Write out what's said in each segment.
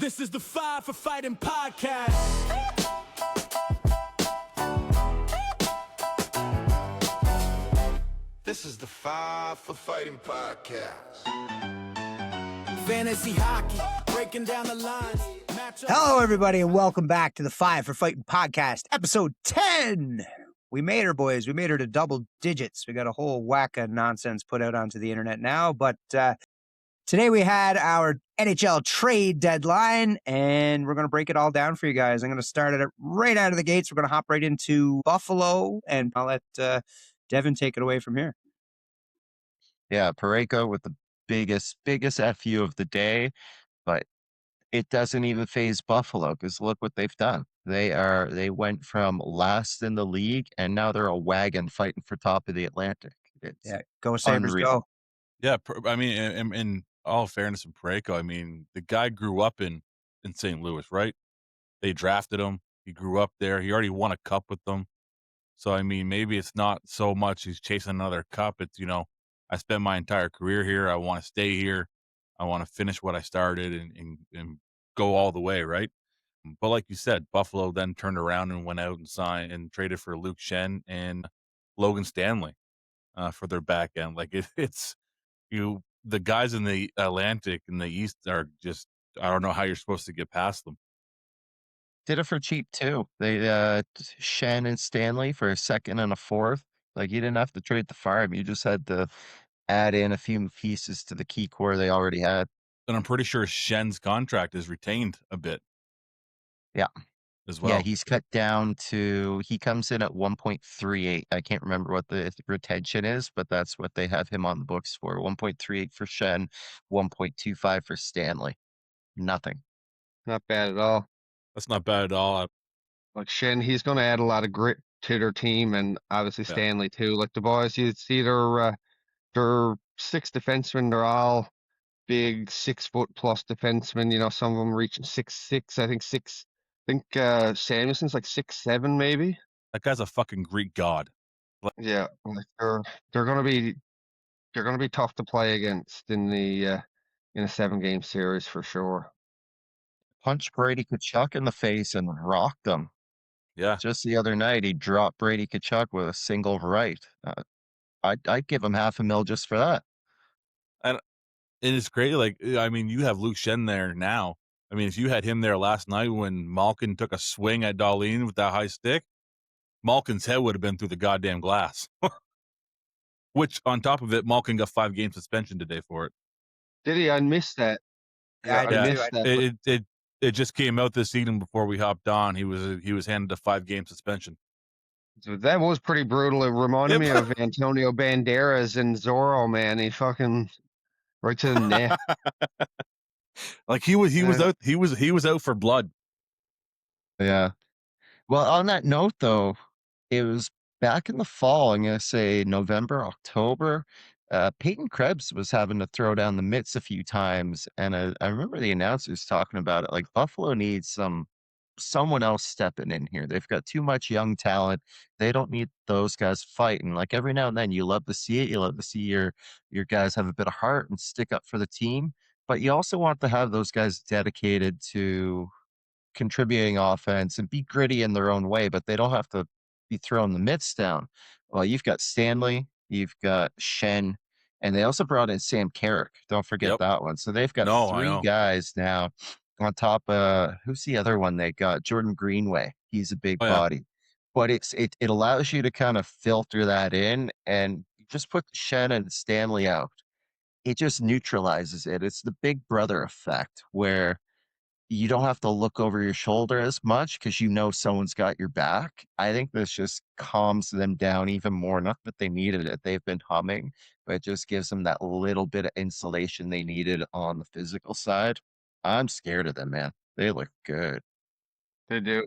This is the Five for Fighting podcast. This is the Five for Fighting podcast. Fantasy hockey, breaking down the lines. Hello, everybody, and welcome back to the Five for Fighting podcast, episode 10. We made her, boys. We made her to double digits. We got a whole whack of nonsense put out onto the internet now, but today we had our NHL Trade Deadline, and we're going to break it all down for you guys. I'm going to start it right out of the gates. We're going to hop right into Buffalo, and I'll let Devin take it away from here. Yeah, Parayko with the biggest FU of the day, but it doesn't even phase Buffalo because look what they've done. They went from last in the league, and now they're a wagon fighting for top of the Atlantic. It's Go Sabres, unreal. go. Yeah, I mean, in all fairness of Parayko, I mean, the guy grew up in St. Louis, right? They drafted him. He grew up there. He already won a cup with them. So, I mean, maybe it's not so much he's chasing another cup. It's, I spent my entire career here. I want to stay here. I want to finish what I started and go all the way, right? But like you said, Buffalo then turned around and went out and signed and traded for Luke Schenn and Logan Stanley for their back end. Like it's the guys in the Atlantic and the East are just, I don't know how you're supposed to get past them. Did it for cheap too. They Schenn and Stanley for a second and a fourth. Like you didn't have to trade the farm. You just had to add in a few pieces to the key core they already had. And I'm pretty sure Schen's contract is retained a bit. Yeah. As well. Yeah, he's cut down to, he comes in at 1.38. I can't remember what the retention is, but that's what they have him on the books for. 1.38 for Schenn, 1.25 for Stanley. Nothing. Not bad at all. That's not bad at all. Like Schenn, he's going to add a lot of grit to their team, and obviously Stanley too. Like the boys, you see their six defensemen. They're all big 6 foot plus defensemen. Some of them reaching 6'6". I think Samuelson's like 6'7", maybe. That guy's a fucking Greek god. Yeah, like they're gonna be tough to play against in a 7-game series for sure. Punch Brady Tkachuk in the face and rocked him. Yeah. Just the other night, he dropped Brady Tkachuk with a single right. I'd give him $500,000 just for that. And it's great. Like, I mean, you have Luke Schenn there now. I mean, if you had him there last night when Malkin took a swing at Dahlin with that high stick, Malkin's head would have been through the goddamn glass. Which, on top of it, Malkin got 5-game suspension today for it. Did he? I missed that. Yeah, I missed that. It just came out this evening before we hopped on. He was handed a 5-game suspension. That was pretty brutal. It reminded me of Antonio Banderas and Zorro, man. He fucking right to the neck. Like he was out for blood. Yeah. Well, on that note, though, it was back in the fall. I'm going to say November, October. Peyton Krebs was having to throw down the mitts a few times, and I remember the announcers talking about it. Like Buffalo needs someone else stepping in here. They've got too much young talent. They don't need those guys fighting. Like every now and then, you love to see it. You love to see your guys have a bit of heart and stick up for the team. But you also want to have those guys dedicated to contributing offense and be gritty in their own way, but they don't have to be throwing the mitts down. Well, you've got Stanley, you've got Schenn, and they also brought in Sam Carrick. Don't forget that one. So they've got three guys now on top of, who's the other one they got? Jordan Greenway. He's a big body. But it allows you to kind of filter that in and just put Schenn and Stanley out. It just neutralizes it. It's the big brother effect where you don't have to look over your shoulder as much because someone's got your back. I think this just calms them down even more. Not that they needed it. They've been humming, but it just gives them that little bit of insulation they needed on the physical side. I'm scared of them, man. They look good. They do.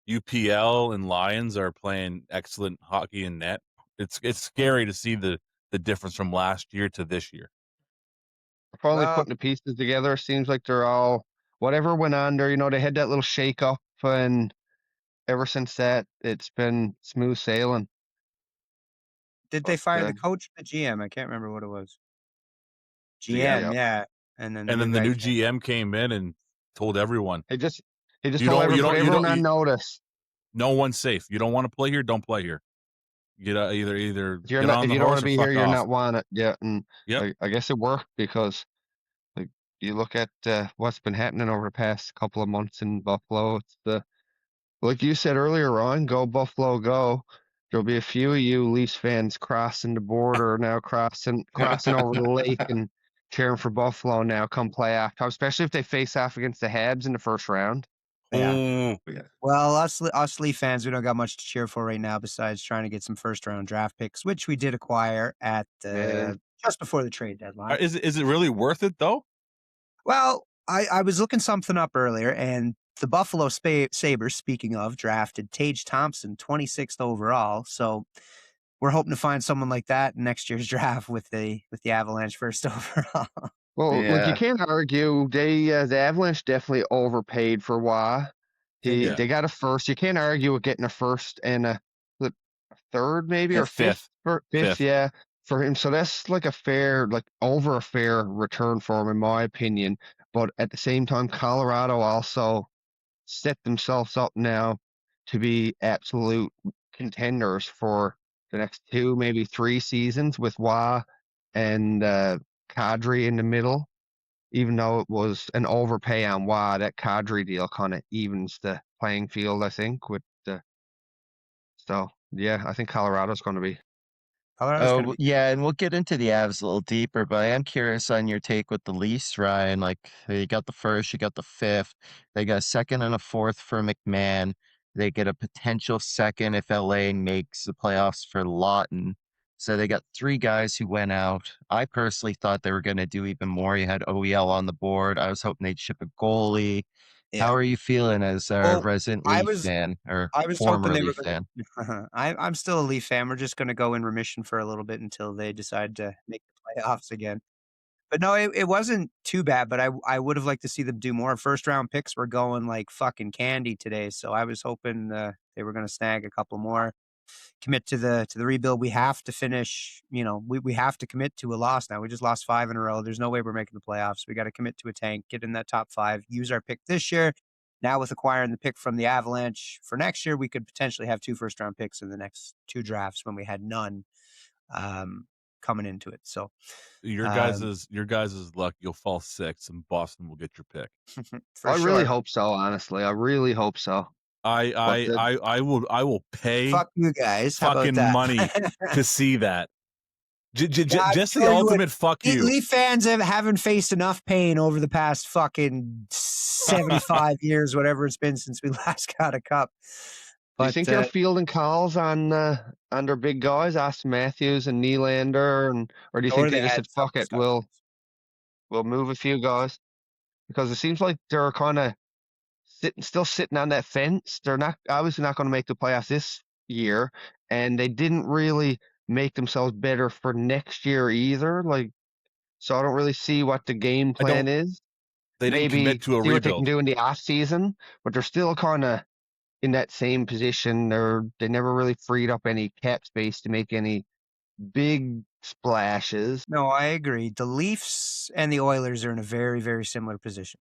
UPL and Lions are playing excellent hockey in net. It's scary to see the difference from last year to this year. Finally putting the pieces together. Seems like they're all, whatever went on there, they had that little shake up, and ever since that, it's been smooth sailing. Did they fire the coach, the GM? I can't remember what it was. GM, yeah. And then the new GM came in and Told everyone. He just You told don't. You don't. You everyone don't. on notice. No one's safe. You don't want to play here. Don't play here. You get either If you're get not, on if the you don't want horse to or be here, fuck you're off. not wanted. Yeah, and Yep. I guess it worked because like you look at what's been happening over the past couple of months in Buffalo. It's like you said earlier, Ron, go Buffalo, go. There'll be a few of you Leafs fans crossing the border now, crossing over the lake and cheering for Buffalo now come playoff time, especially if they face off against the Habs in the first round. Yeah. Oh, yeah. Well, us Leaf fans, we don't got much to cheer for right now besides trying to get some first round draft picks, which we did acquire at just before the trade deadline. Is it really worth it though? Well, I was looking something up earlier, and the Buffalo Sabres, speaking of, drafted Tage Thompson 26th overall. So we're hoping to find someone like that in next year's draft with the Avalanche first overall. Well, like you Yeah. can't argue the Avalanche definitely overpaid for Wah. They did. They got a first. You can't argue with getting a first and a third maybe or fifth, Fifth. yeah, for him. So that's like a fair, like over a fair return for him, in my opinion. But at the same time, Colorado also set themselves up now to be absolute contenders for the next 2, maybe 3 seasons with Wah and Kadri in the middle. Even though it was an overpay on Wah, that Kadri deal kind of evens the playing field, I think. So yeah, I think Colorado's going to be. Colorado's going to Oh, be. yeah, and we'll get into the Avs a little deeper, but I am curious on your take with the Leafs, Ryan. Like, you got the first, you got the fifth. They got a second and a fourth for McMahon. They get a potential second if LA makes the playoffs for Lawton. So they got 3 guys who went out. I personally thought they were going to do even more. You had OEL on the board. I was hoping they'd ship a goalie. Yeah. How are you feeling as a Well, resident I Leaf was fan or hoping former they were Leaf going fan? to. I'm still a Leaf fan. We're just going to go in remission for a little bit until they decide to make the playoffs again. But no, it wasn't too bad, but I would have liked to see them do more. First round picks were going like fucking candy today, so I was hoping they were going to snag a couple more, commit to the rebuild. We have to finish, we have to commit to a loss now. We just lost 5 in a row. There's no way we're making the playoffs. We got to commit to a tank, get in that top 5, use our pick this year. Now with acquiring the pick from the Avalanche for next year, we could potentially have 2 first round picks in the next 2 drafts when we had none coming into it. So Your guys' luck. You'll fall 6th, and Boston will get your pick. for I sure. really hope so. Honestly, I really hope so. I will pay Fuck you guys. How about fucking that? money to see that. I'm Just sure the you would. ultimate fuck you. Leaf fans haven't faced enough pain over the past fucking 75 years, whatever it's been since we last got a cup. Do you But think they're fielding calls on their big guys, Austin Matthews and Nylander, or do you think they just said, "Fuck it, we'll move a few guys"? Because it seems like they're kind of still sitting on that fence. They're obviously not going to make the playoffs this year, and they didn't really make themselves better for next year either. Like, so I don't really see what the game plan is. They didn't Maybe commit to a see what they can rebuild. do in the off season, but they're still kind of in that same position. They never really freed up any cap space to make any big splashes. no, I agree. The Leafs and the Oilers are in a very, very similar position,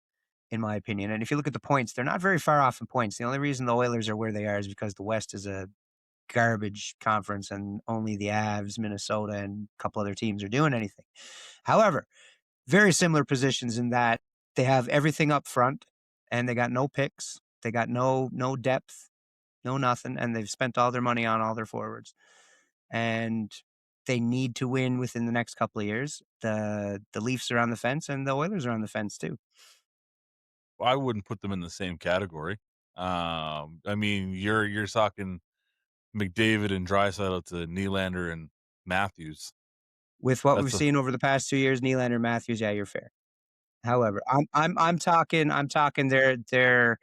in my opinion. And if you look at the points, they're not very far off in points. The only reason the Oilers are where they are is because the West is a garbage conference and only the Avs, Minnesota, and a couple other teams are doing anything. However, very similar positions in that they have everything up front and they got no picks. They got no depth, no nothing, and they've spent all their money on all their forwards. And they need to win within the next couple of years. The Leafs are on the fence and the Oilers are on the fence too. I wouldn't put them in the same category. I mean, you're talking McDavid and Draisaitl to Nylander and Matthews. With what we've seen over the past 2 years, Nylander, Matthews, yeah, you're fair. However, I'm talking their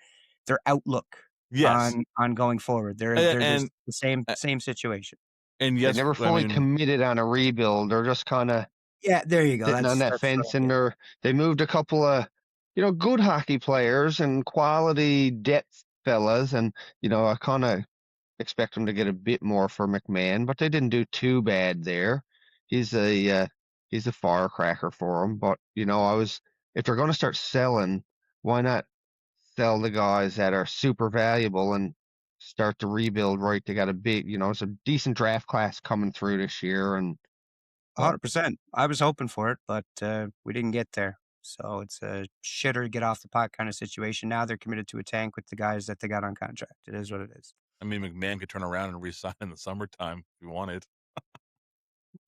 outlook Yes. on going forward. They're And just the same situation. and They yes, never fully committed on a rebuild. They're just kind of Yeah, there you go. sitting on that fence, and they moved a couple of good hockey players and quality depth fellas, and I kind of expect them to get a bit more for McMahon, but they didn't do too bad there. He's a firecracker for them, but if they're going to start selling, why not sell the guys that are super valuable and start to rebuild. Right, they got a big, it's a decent draft class coming through this year, and 100%. I was hoping for it, but we didn't get there. So it's a shitter get off the pot kind of situation. Now they're committed to a tank with the guys that they got on contract. It is what it is. I mean, McMahon could turn around and resign in the summertime if he wanted.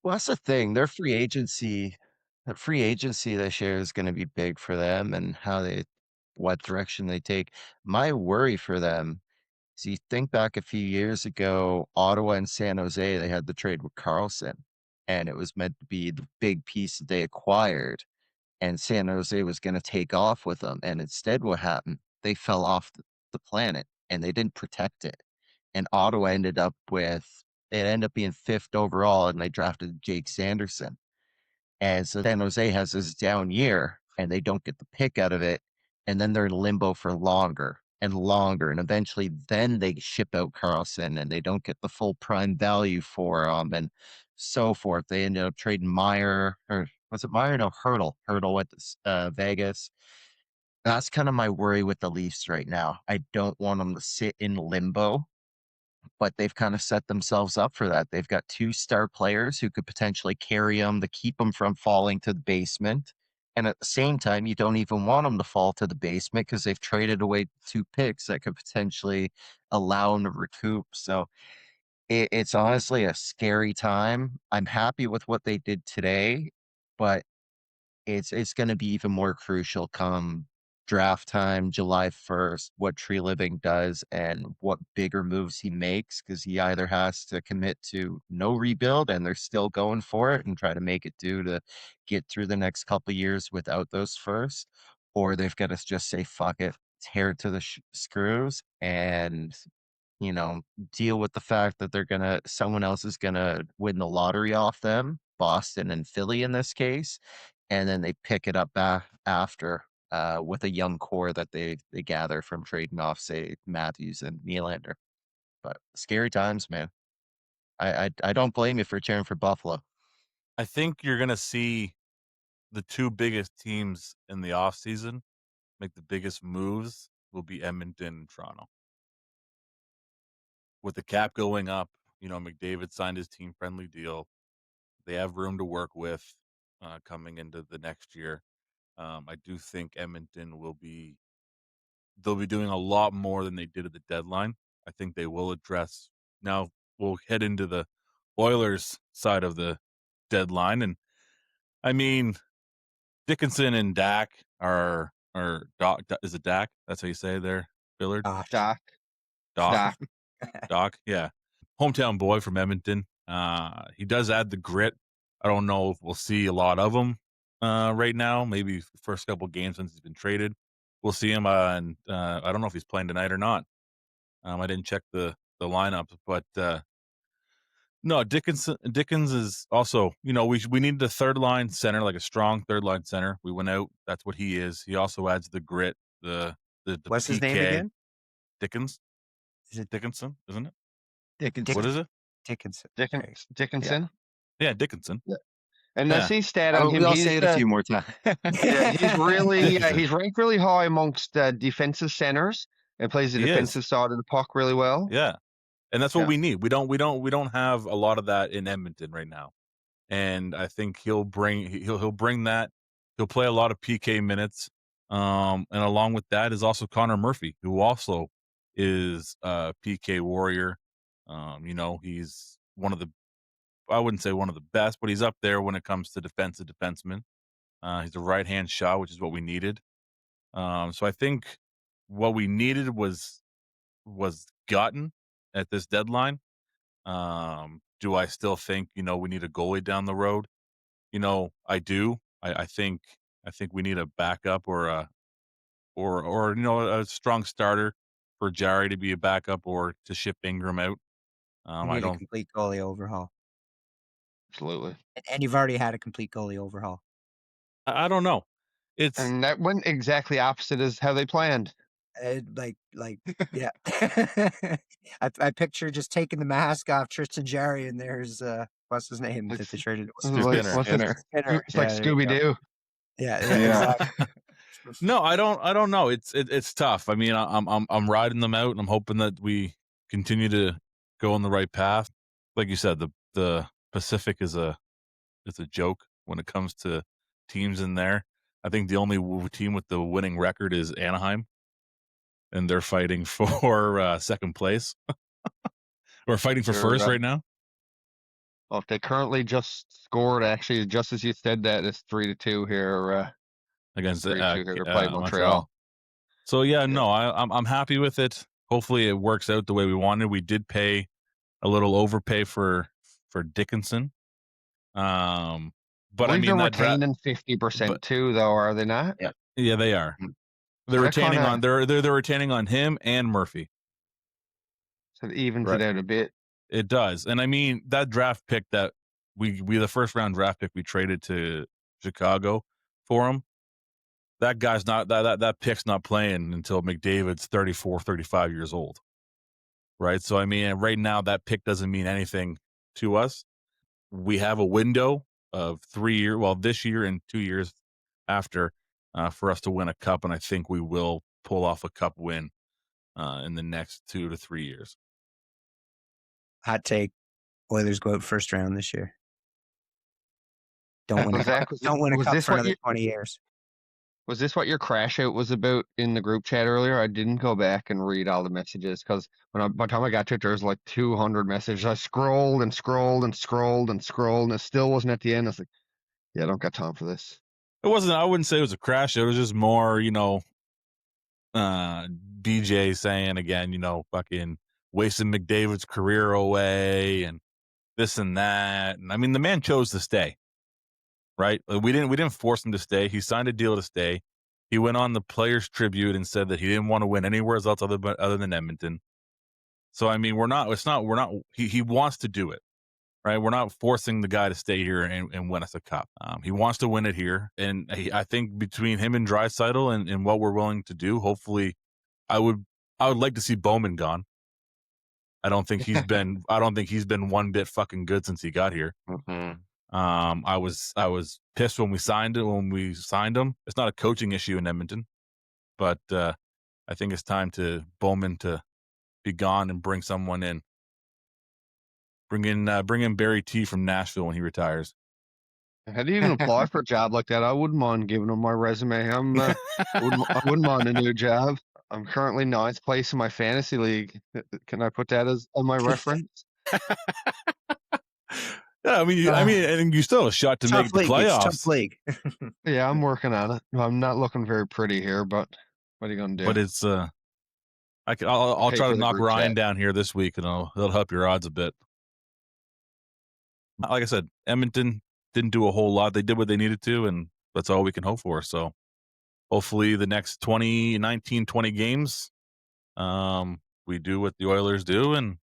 Well, that's the thing. Their free agency this year is going to be big for them and what direction they take. My worry for them is you think back a few years ago, Ottawa and San Jose, they had the trade with Carlson, and it was meant to be the big piece that they acquired, and San Jose was going to take off with them. And instead, what happened? They fell off the planet and they didn't protect it. And Ottawa ended up being fifth overall, and they drafted Jake Sanderson. And so San Jose has this down year and they don't get the pick out of it. And then they're in limbo for longer and longer. And eventually then they ship out Carlson and they don't get the full prime value for him and so forth. They ended up trading Meyer, or was it Meyer? No, Hurdle went to Vegas. That's kind of my worry with the Leafs right now. I don't want them to sit in limbo, but they've kind of set themselves up for that. They've got two star players who could potentially carry them to keep them from falling to the basement. And at the same time, you don't even want them to fall to the basement because they've traded away two picks that could potentially allow them to recoup. So it's honestly a scary time. I'm happy with what they did today, but it's going to be even more crucial come draft time, July 1st, what Tree Living does and what bigger moves he makes, because he either has to commit to no rebuild and they're still going for it and try to make it do to get through the next couple of years without those first, or they've got to just say, fuck it, tear it to the screws and deal with the fact that someone else is gonna win the lottery off them, Boston and Philly in this case, and then they pick it up back after with a young core that they gather from trading off, say, Matthews and Nylander. But scary times, man. I don't blame you for cheering for Buffalo. I think you're going to see the two biggest teams in the offseason make the biggest moves will be Edmonton and Toronto. With the cap going up, McDavid signed his team-friendly deal. They have room to work with coming into the next year. I do think Edmonton they'll be doing a lot more than they did at the deadline. I think they will address. Now we'll head into the Oilers side of the deadline, and I mean Dickinson and Dak are Doc. Is it Dak? That's how you say it there, Billard. Doc. Doc. Yeah, hometown boy from Edmonton. He does add the grit. I don't know if we'll see a lot of him right now. Maybe the first couple games since he's been traded. We'll see him, and I don't know if he's playing tonight or not. I didn't check the lineup, but no, Dickens is also, we needed a third line center, like a strong third line center. We went out. That's what he is. He also adds the grit, the What's his name PK. again? Dickens. Is it Dickinson? Isn't it? Dickinson. What is it? Dickinson? Dickinson. Yeah, Dickinson. Yeah. And Yeah. I see stat on him. I'll say it a few more times. Yeah, he's really he's ranked really high amongst defensive centers and plays the He defensive is. side of the puck really well. Yeah. And that's what Yeah. we need. We don't have a lot of that in Edmonton right now. And I think he'll bring that. He'll play a lot of PK minutes. And along with that is also Connor Murphy, who also is a PK warrior. He's I wouldn't say one of the best, but he's up there when it comes to defensive defensemen. He's a right-hand shot, which is what we needed. So I think what we needed was gotten at this deadline. Do I still think, we need a goalie down the road? I do. I think we need a backup or a strong starter for Jarry to be a backup or to ship Ingram out. You need a complete goalie overhaul. Absolutely. And you've already had a complete goalie overhaul. I don't know. And that went exactly opposite as how they planned. Yeah. I picture just taking the mask off Tristan Jarry, and there's what's his name that they traded? It's like Skinner. Scooby Doo. Yeah, Yeah. exactly. No, I don't know. It's tough. I mean, I'm riding them out, and I'm hoping that we continue to go on the right path. Like you said, the Pacific is a joke when it comes to teams in there. I think the only team with the winning record is Anaheim, and they're fighting for second place. Or fighting for They're, first right now well, they currently just scored, actually, just as you said that, it's 3-2 here. against 3-2 here to play Montreal. So yeah, no, I'm happy with it. Hopefully, it works out the way we wanted. We did pay a little overpay for Dickinson, but I I believe mean they're that retaining 50% too, though, are they not? yeah, they are. Mm. They're So that retaining kinda- on they're retaining on him and Murphy. So it evens Right. it out a bit. It does, and I mean that draft pick that we the first round draft pick we traded to Chicago for him. That guy's not that pick's not playing until McDavid's 34, 35 years old. Right? So I mean, right now that pick doesn't mean anything to us. We have a window of 3 years, well, this year and 2 years after, for us to win a cup, and I think we will pull off a cup win in the next 2 to 3 years. Hot take: Oilers go out first round this year. Don't win a Zach, cup. Don't win a was cup this for what another you- 20 years. Was this what your crash out was about in the group chat earlier? I didn't go back and read all the messages because by the time I got to it, there was like 200 messages. I scrolled and scrolled and scrolled and scrolled, and it still wasn't at the end. I was like, yeah, I don't got time for this. It wasn't. I wouldn't say it was a crash. It was just more, DJ saying again, fucking wasting McDavid's career away and this and that. And I mean, the man chose to stay, right? We didn't force him to stay. He signed a deal to stay. He went on the Players Tribute and said that he didn't want to win anywhere else other than Edmonton. So I mean, we're not. He wants to do it, right? We're not forcing the guy to stay here and win us a cup. He wants to win it here, and I think between him and Draisaitl and what we're willing to do, hopefully, I would like to see Bowman gone. I don't think he's been one bit fucking good since he got here. Mm-hmm. I was pissed when we signed him. It's not a coaching issue in Edmonton, but I think it's time to Bowman to be gone and bring someone in. Bring in Barry T from Nashville when he retires. How do you even apply for a job like that? I wouldn't mind giving them my resume. I wouldn't mind a new job. I'm currently 9th place in my fantasy league. Can I put that as on my reference? Yeah, I mean, and you still have a shot to make the League. It's playoffs. tough league. Yeah, I'm working on it. I'm not looking very pretty here, but what are you gonna do? But it's I'll Pay try for to the knock group Ryan chat. down here this week, and it'll help your odds a bit. Like I said, Edmonton didn't do a whole lot. They did what they needed to, and that's all we can hope for. So hopefully the next 20 games, we do what the Oilers do and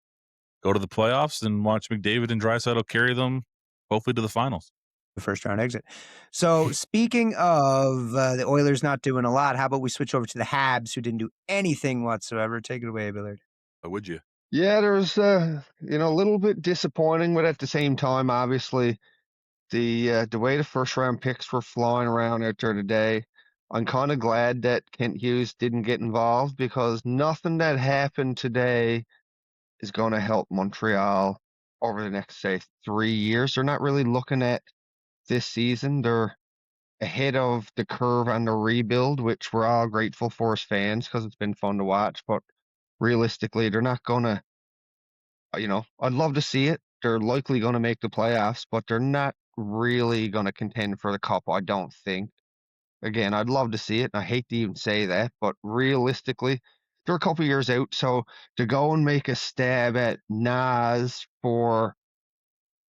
go to the playoffs and watch McDavid and Draisaitl carry them, hopefully to the finals. The first round exit. So speaking of the Oilers not doing a lot, how about we switch over to the Habs, who didn't do anything whatsoever? Take it away, Billard. How would you? Yeah, there's a little bit disappointing, but at the same time, obviously, the way the first round picks were flying around out there today, I'm kind of glad that Kent Hughes didn't get involved because nothing that happened today is going to help Montreal over the next, say, 3 years. They're not really looking at this season. They're ahead of the curve on the rebuild, which we're all grateful for as fans because it's been fun to watch. But realistically, they're not going to, I'd love to see it. They're likely going to make the playoffs, but they're not really going to contend for the cup, I don't think. Again, I'd love to see it. And I hate to even say that, but realistically, they're a couple years out. So to go and make a stab at Nas for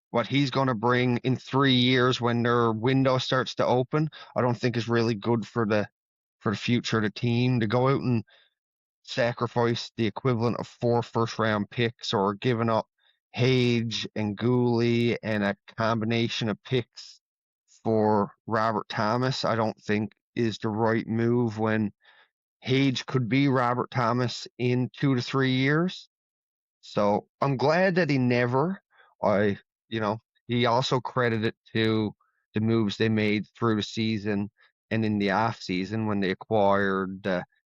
what he's going to bring in 3 years when their window starts to open, I don't think is really good for the future of the team. To go out and sacrifice the equivalent of 4 first-round picks or giving up Hage and Gooley and a combination of picks for Robert Thomas, I don't think is the right move when Hage could be Robert Thomas in 2 to 3 years. So I'm glad that he never. He also credited to the moves they made through the season and in the off season when they acquired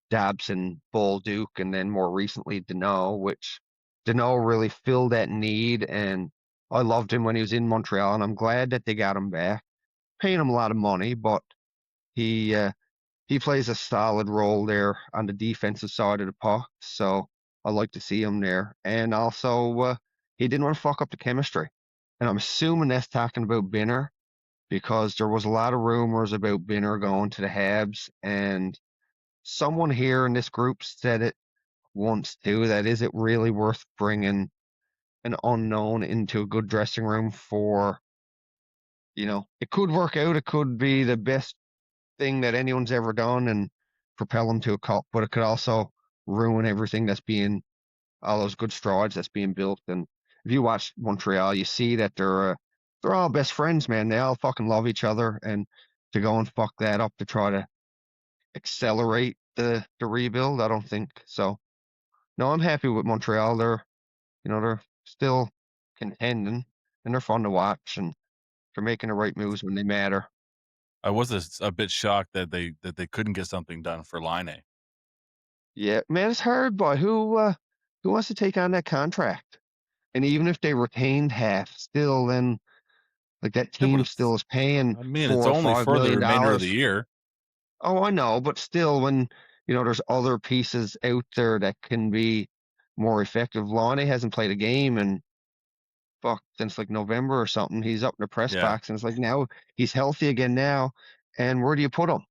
Dobson, Bolduc, and then more recently Deneau, which Deneau really filled that need. And I loved him when he was in Montreal, and I'm glad that they got him back, paying him a lot of money, but he uh, he plays a solid role there on the defensive side of the puck. So I like to see him there. And also, he didn't want to fuck up the chemistry. And I'm assuming that's talking about Binner because there was a lot of rumors about Binner going to the Habs. And someone here in this group said it once too, that is it really worth bringing an unknown into a good dressing room for, it could work out. It could be the best thing that anyone's ever done and propel them to a cup, but it could also ruin everything all those good strides that's being built. And if you watch Montreal, you see that they're all best friends, man. They all fucking love each other, and to go and fuck that up to try to accelerate the rebuild, I don't think so. No, I'm happy with Montreal. They're still contending, and they're fun to watch, and they're making the right moves when they matter. I was a bit shocked that they couldn't get something done for Line. Yeah, man, it's hard, boy. Who wants to take on that contract? And even if they retained half, still then like that Yeah, but team still is paying I mean, $4 it's or only $5 for the million. remainder of the year. Oh, I know, but still, when there's other pieces out there that can be more effective. Lonnie hasn't played a game in since like November or something. He's up in the press Yeah, box, and it's like now he's healthy again now. And where do you put him?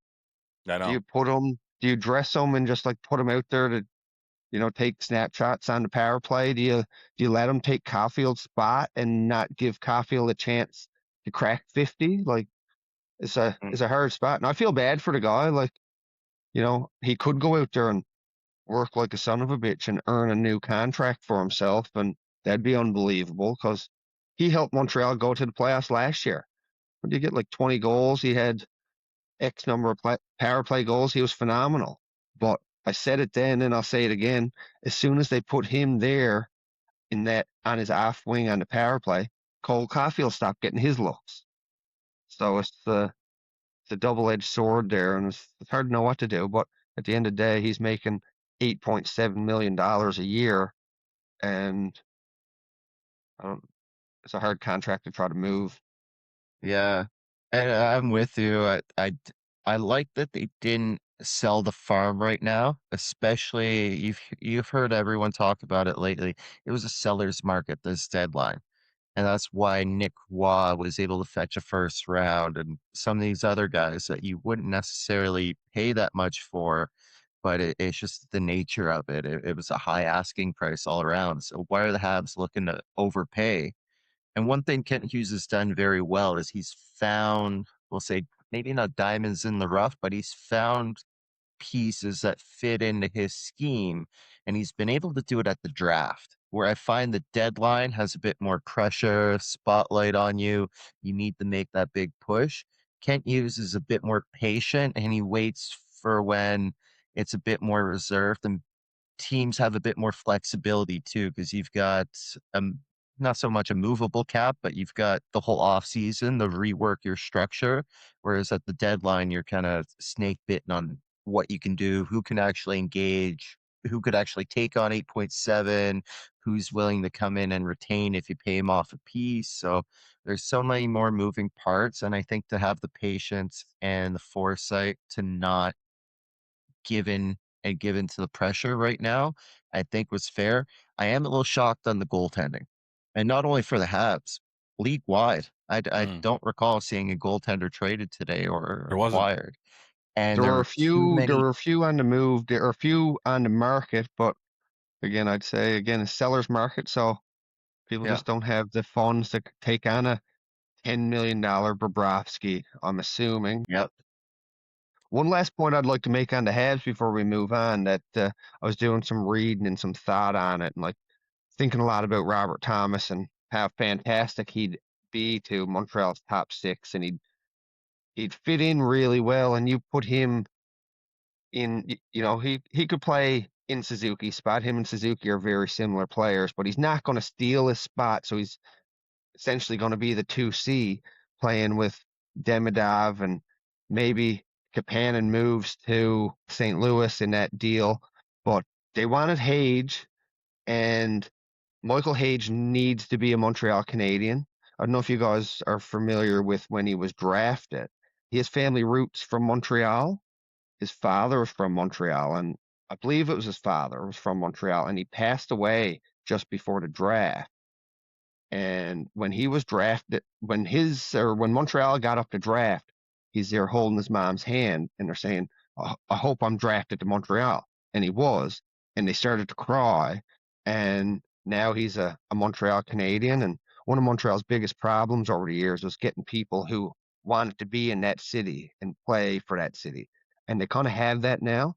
I Do know. you put him? Do you dress him and just like put him out there to take snapshots on the power play? Do you let him take Caulfield's spot and not give Caulfield a chance to crack 50? Like it's a hard spot, and I feel bad for the guy. Like he could go out there and work like a son of a bitch and earn a new contract for himself, and that'd be unbelievable because he helped Montreal go to the playoffs last year. When you get like 20 goals, he had X number of power play goals. He was phenomenal. But I said it then, and I'll say it again. As soon as they put him there on his off wing on the power play, Cole Caulfield stopped getting his looks. So it's a double-edged sword there, and it's hard to know what to do. But at the end of the day, he's making $8.7 million a year, and it's a hard contract to try to move. Yeah, and I'm with you. I like that they didn't sell the farm right now, especially you've heard everyone talk about it lately. It was a seller's market this deadline, and that's why Nick Waugh was able to fetch a first round, and some of these other guys that you wouldn't necessarily pay that much for, but it's just the nature of it. It was a high asking price all around. So why are the Habs looking to overpay? And one thing Kent Hughes has done very well is he's found, we'll say, maybe not diamonds in the rough, but he's found pieces that fit into his scheme. And he's been able to do it at the draft, where I find the deadline has a bit more pressure, spotlight on you. You need to make that big push. Kent Hughes is a bit more patient and he waits for when it's a bit more reserved and teams have a bit more flexibility too, because you've got not so much a movable cap, but you've got the whole off season to rework your structure. Whereas at the deadline, you're kind of snake bitten on what you can do, who can actually engage, who could actually take on 8.7, who's willing to come in and retain if you pay him off a piece. So there's so many more moving parts. And I think to have the patience and the foresight to not given given to the pressure right now, I think was fair. I am a little shocked on the goaltending, and not only for the Habs, league wide. I don't recall seeing a goaltender traded today or There wasn't. acquired, and There there were a were too few. There many. were a few on the move. There are a few on the market, but again, I'd say a seller's market. So people Yeah, just don't have the funds to take on a $10 million Bobrovsky, I'm assuming. yep, One last point I'd like to make on the Habs before we move on, that I was doing some reading and some thought on it, and like thinking a lot about Robert Thomas and how fantastic he'd be to Montreal's top six, and he'd fit in really well. And you put him in, he could play in Suzuki's spot. Him and Suzuki are very similar players, but he's not going to steal his spot. So he's essentially going to be the 2C playing with Demidov and maybe Kapanen moves to St. Louis in that deal, but they wanted Hage, and Michael Hage needs to be a Montreal Canadian. I don't know if you guys are familiar with when he was drafted. He has family roots from Montreal. His father was from Montreal, and I believe it was his father was from Montreal, and he passed away just before the draft. And when he was drafted, when Montreal got up to draft, he's there holding his mom's hand, and they're saying, I hope I'm drafted to Montreal. And he was, and they started to cry. And now he's a Montreal Canadian. And one of Montreal's biggest problems over the years was getting people who wanted to be in that city and play for that city. And they kind of have that now.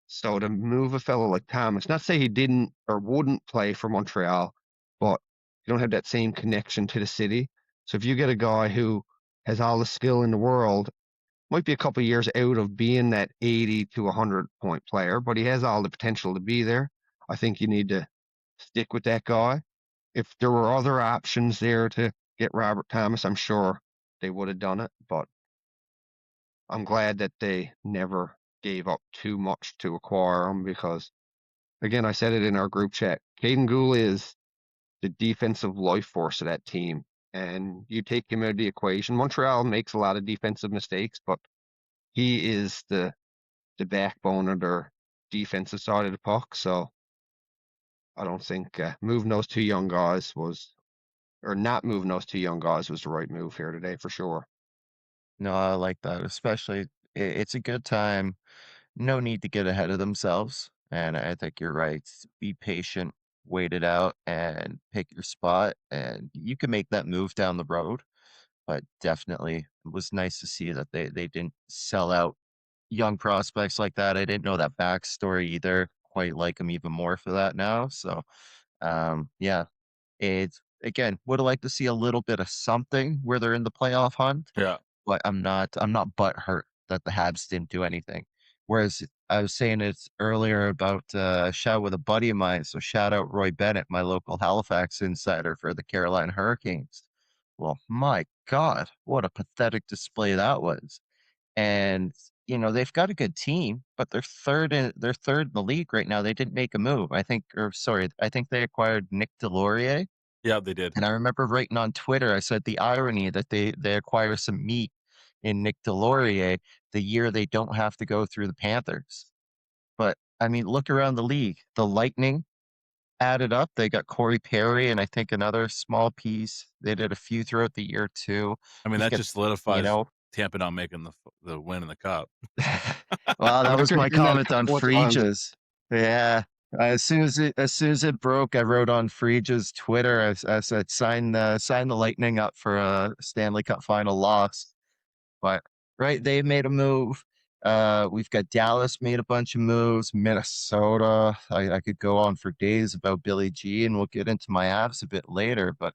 So to move a fellow like Thomas, not say he didn't or wouldn't play for Montreal, but you don't have that same connection to the city. So if you get a guy who has all the skill in the world, might be a couple of years out of being that 80 to 100 point player, but he has all the potential to be there. I think you need to stick with that guy. If there were other options there to get Robert Thomas, I'm sure they would have done it, but I'm glad that they never gave up too much to acquire him because, again, I said it in our group chat. Caden Gould is the defensive life force of that team, and you take him out of the equation. Montreal makes a lot of defensive mistakes, but he is the backbone of their defensive side of the puck. So I don't think moving those two young guys was, or not moving those two young guys was the right move here today for sure. No, I like that, especially it's a good time. No need to get ahead of themselves. And I think you're right. Be patient, wait it out, and pick your spot. And you can make that move down the road. But definitely it was nice to see that they didn't sell out young prospects like that. I didn't know that backstory either. Quite like them even more for that now. So yeah, it's again would have liked to see a little bit of something where they're in the playoff hunt, Yeah. but I'm not butthurt that the Habs didn't do anything. Whereas I was saying it earlier about a shout with a buddy of mine. So shout out Roy Bennett, my local Halifax insider for the Carolina Hurricanes. Well, my God, what a pathetic display that was. And they've got a good team, but they're third in the league right now. They didn't make a move. I think they acquired Nick Delorier. Yeah, they did. And I remember writing on Twitter, I said the irony that they acquire some meat in Nick Delorier the year they don't have to go through the Panthers. But I mean, look around the league. The Lightning added up. They got Corey Perry and I think another small piece. They did a few throughout the year too. I mean, You've that got, just you solidifies know, Tampa not making the win in the cup. well, I that mean, was they're my getting that a comment on couple of times. Frieges. Yeah. As soon as it broke, I wrote on Friege's Twitter. I said, sign the Lightning up for a Stanley Cup final loss. But right, they made a move. We've got Dallas made a bunch of moves. Minnesota. I could go on for days about Billy G, and we'll get into my abs a bit later. But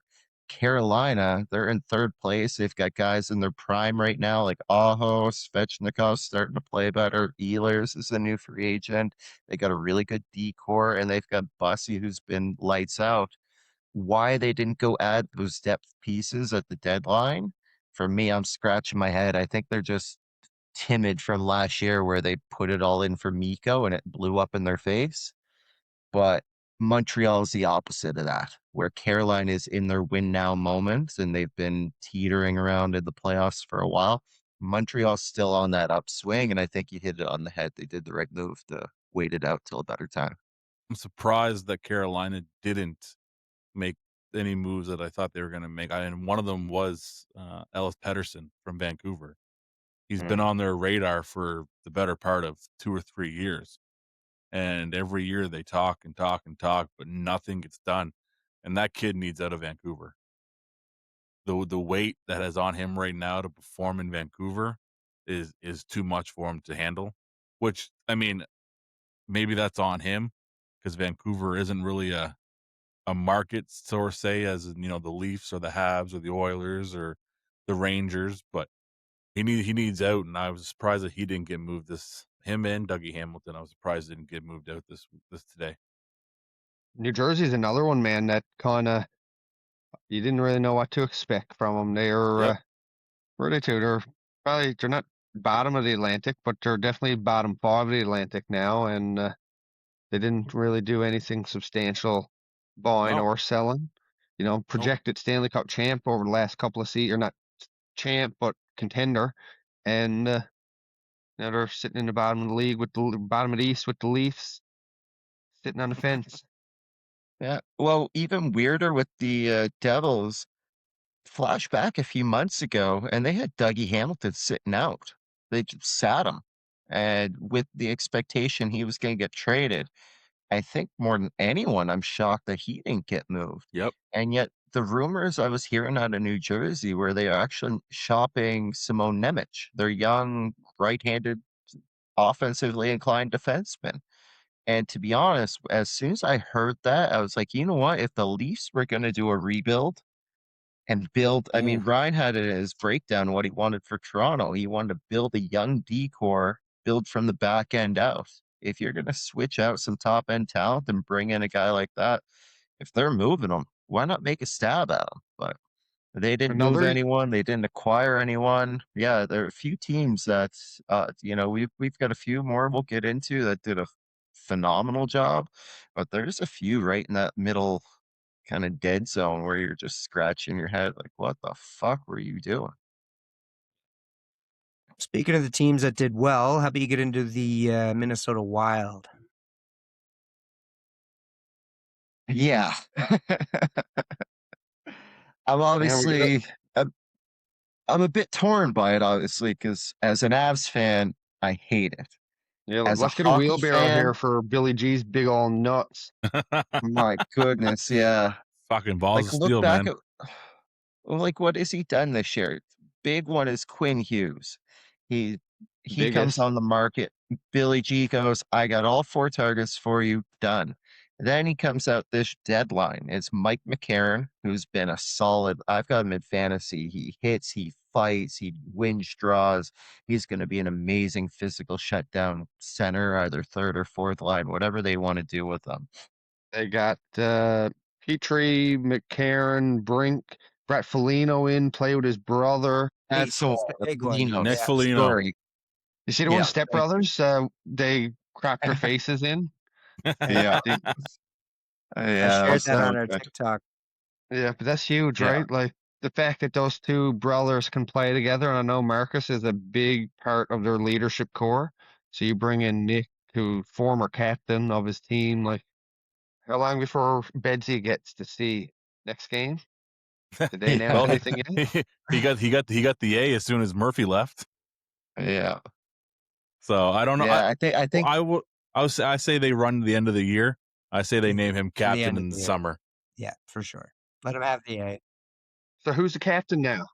Carolina, they're in third place. They've got guys in their prime right now, like Aho, Svechnikov starting to play better. Ehlers is a new free agent. They got a really good decor, and they've got Bussy, who's been lights out. Why they didn't go add those depth pieces at the deadline? For me, I'm scratching my head. I think they're just timid from last year where they put it all in for Miko and it blew up in their face. But Montreal is the opposite of that, where Carolina is in their win now moments and they've been teetering around in the playoffs for a while. Montreal's still on that upswing, and I think you hit it on the head. They did the right move to wait it out till a better time. I'm surprised that Carolina didn't make any moves that I thought they were going to make. And one of them was Ellis Pettersson from Vancouver. He's been Mm. on their radar for the better part of 2 or 3 years. And every year they talk and talk and talk, but nothing gets done. And that kid needs out of Vancouver. The weight that is on him right now to perform in Vancouver is too much for him to handle. Which I mean, maybe that's on him because Vancouver isn't really a market source, say, as in, the Leafs or the Habs or the Oilers or the Rangers, but he needs out, and I was surprised that he didn't get moved this him and Dougie Hamilton. I was surprised didn't get moved out this today. New Jersey's another one, man, that kind of you didn't really know what to expect from them. They're Yep. where are they to? They're not bottom of the Atlantic, but they're definitely bottom 5 of the Atlantic now, and they didn't really do anything substantial buying No, or selling. You know, nope. projected Stanley Cup champ over the last couple of seasons, or not champ, but contender, and now they're sitting in the bottom of the league with the bottom of the East with the Leafs sitting on the fence. Yeah. Well, even weirder with the Devils. Flashback a few months ago, and they had Dougie Hamilton sitting out. They just sat him, and with the expectation he was going to get traded, I think more than anyone, I'm shocked that he didn't get moved. Yep. And yet, the rumors I was hearing out of New Jersey were they are actually shopping Simone Nemec, their young right-handed offensively inclined defenseman. And to be honest, as soon as I heard that, I was like, you know what? If the Leafs were going to do a rebuild and build, I mean, Ooh, Ryan had it in his breakdown what he wanted for Toronto. He wanted to build a young decor, build from the back end out. If you're going to switch out some top end talent and bring in a guy like that, if they're moving him, why not make a stab at him? But they didn't move another anyone. They didn't acquire anyone. Yeah, there are a few teams that, we've got a few more we'll get into that did a phenomenal job, but there's a few right in that middle kind of dead zone where you're just scratching your head like, what the fuck were you doing? Speaking of the teams that did well, how about you get into the Minnesota Wild? Yeah. I'm and we got obviously I'm a bit torn by it, obviously, because as an Avs fan, I hate it. yeah. As a Let's get a hockey wheelbarrow here fan, for Billy G's big old nuts. my goodness, yeah. Fucking balls Like of look steel, back man. at like what has he done this year? Big one is Quinn Hughes. He he comes Biggest. on the market. Billy G goes, I got all 4 targets for you, done. Then he comes out this deadline. It's Mike McCarron, who's been a solid. I've got him in fantasy. He hits, he fights, he wins draws. He's going to be an amazing physical shutdown center, either third or fourth line, whatever they want to do with him. They got Petrie, McCarron, Brink, Brett Foligno in, play with his brother. That's the That's the one, big one. Foligno Nick Yeah. Foligno. story. You see the one Yeah. Step Brothers? They cracked their faces in. Yeah. They- I Yeah, that shared was that on so our good. TikTok. yeah, but that's huge, Yeah. right? Like the fact that those two brothers can play together, and I know Marcus is a big part of their leadership core. So you bring in Nick, who former captain of his team. Like, how long before Bedsy gets to see next game? Did they announce Well, anything yet? he got the A as soon as Murphy left. Yeah. So I don't know. Yeah, I think I say they run to the end of the year. I say they name him To the captain end of in the the year. summer. Yeah, for sure. Let him have the A. So who's the captain now?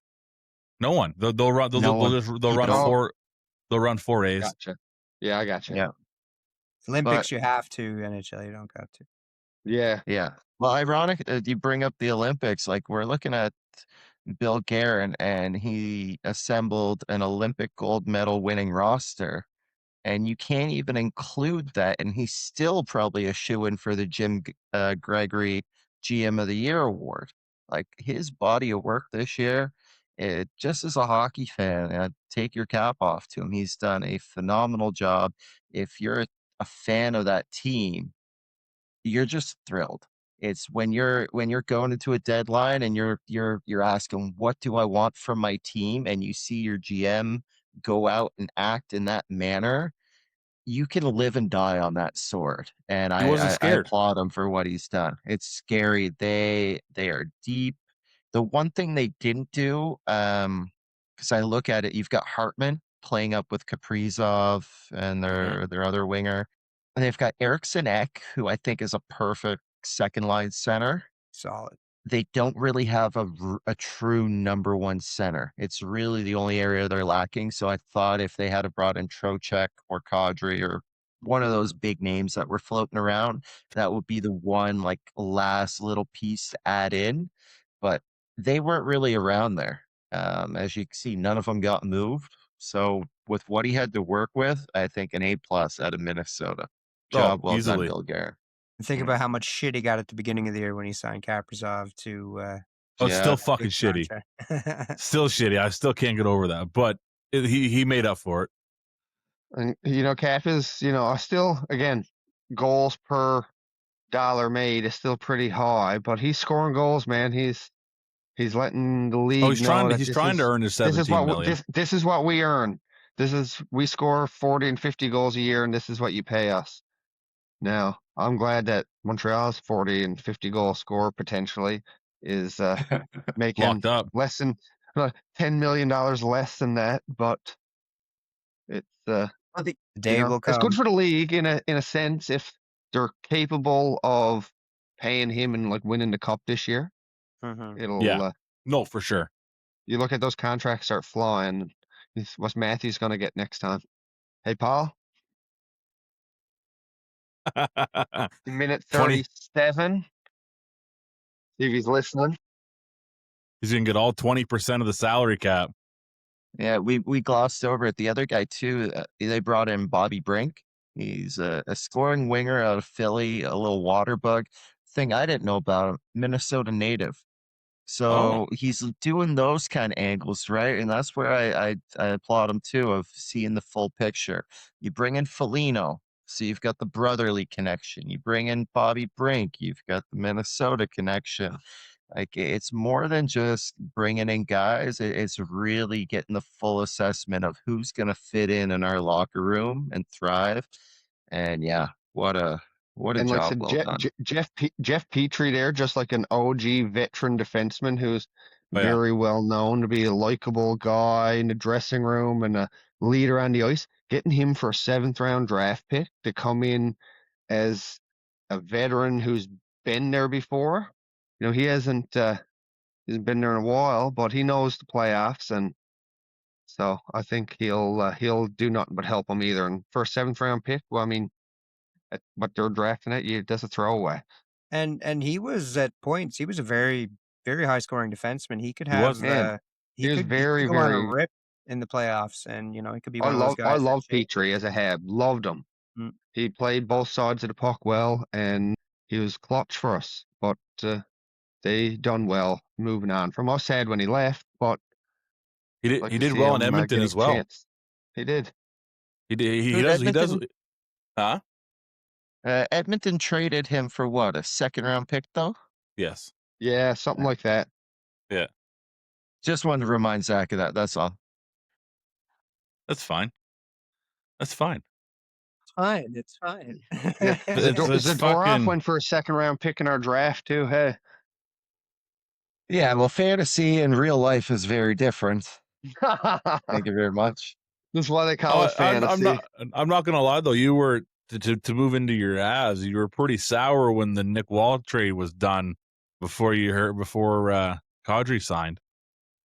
No one. They'll run. No one. They'll Keep run it all. four. They'll run 4 A's. Gotcha. Yeah, I gotcha. Yeah. Olympics, you have to. NHL, you don't got to. Yeah. Yeah. Well, ironic you bring up the Olympics. Like we're looking at Bill Guerin, and he assembled an Olympic gold medal winning roster, and you can't even include that, and he's still probably a shoe-in for the Jim Gregory GM of the Year award. Like his body of work this year, just as a hockey fan, take your cap off to him. He's done a phenomenal job. If you're a fan of that team, you're just thrilled. It's when you're going into a deadline and you're asking, what do I want from my team? And you see your GM go out and act in that manner, you can live and die on that sword. And He wasn't I scared. applaud him for what he's done. It's scary. They are deep. The one thing they didn't do, because I look at it, you've got Hartman playing up with Kaprizov and their other winger. And they've got Eriksson Ek, who I think is a perfect second line center. Solid. They don't really have a true number one center. It's really the only area they're lacking. So I thought if they had brought in Trocheck or Kadri or one of those big names that were floating around, that would be the one like last little piece to add in. But they weren't really around there. As you can see, none of them got moved. So with what he had to work with, I think an A+ out of Minnesota. Job well done, Easily. Bill Guerin. Think about how much shit he got at the beginning of the year when he signed Kaprizov to Oh, it's still Yeah. fucking big shitty. contract. Still shitty. I still can't get over that. But He made up for it. And Cap is, I still again goals per dollar made is still pretty high, but he's scoring goals, man. He's letting the Oh, league know that he's trying to earn his this is 17 million. this is what we earn. We score 40 and 50 goals a year, and this is what you pay us. Now, I'm glad that Montreal's 40 and 50 goal score potentially is making Locked up. less than $10 million less than that, but it's I think the day will it's good come. for the league in a sense if they're capable of paying him and like winning the cup this year. Mhm. It'll Yeah. No, for sure. you look at those contracts start flying. What's Matthews going to get next time? Hey, Paul, minute 20. 37. See if he's listening. He's gonna get all 20% of the salary cap. Yeah, we glossed over it. The other guy too. They brought in Bobby Brink. He's a scoring winger out of Philly, a little water bug. Thing I didn't know about him, Minnesota native. Oh, So he's doing those kind of angles, right? And that's where I applaud him too, of seeing the full picture. You bring in Foligno, so you've got the brotherly connection. You bring in Bobby Brink, you've got the Minnesota connection. Like it's more than just bringing in guys. It's really getting the full assessment of who's going to fit in our locker room and thrive. And yeah, what a And like I job said, well done. Jeff Petrie there, just like an OG veteran defenseman who's oh yeah. very well known to be a likable guy in the dressing room and a leader on the ice. Getting him for a 7th-round draft pick to come in as a veteran who's been there before. He hasn't been there in a while, but he knows the playoffs, and so I think he'll do nothing but help him either. And for a 7th-round pick, well, I mean, at what they're drafting at, that's a throwaway. And he was at points. He was a very very high scoring defenseman. He could He have was. Man, he was he very, could go on a very. rip in the playoffs, and he could be I one of those guys that love change. Petrie as a Heb. Loved him. Mm. He played both sides of the puck well, and he was clutch for us. But they done well moving on from us. Sad when he left, but like He to did see well in him Edmonton get as his well. chance. He did. He Who does. He does. Edmonton Huh? Edmonton traded him for what, a 2nd-round pick though? Yes. Yeah, something like that. Yeah. Just wanted to remind Zach of that. That's all. That's fine. That's fine. Fine, it's fine. Yeah, It's Zadorov fucking. went for a 2nd-round pick in our draft too. Hey. Yeah, well, fantasy and real life is very different. Thank you very much. That's why they call Oh, it fantasy. I'm not gonna lie though. You were to move into your Avs. You were pretty sour when the Nick Wall trade was done before Kadri signed.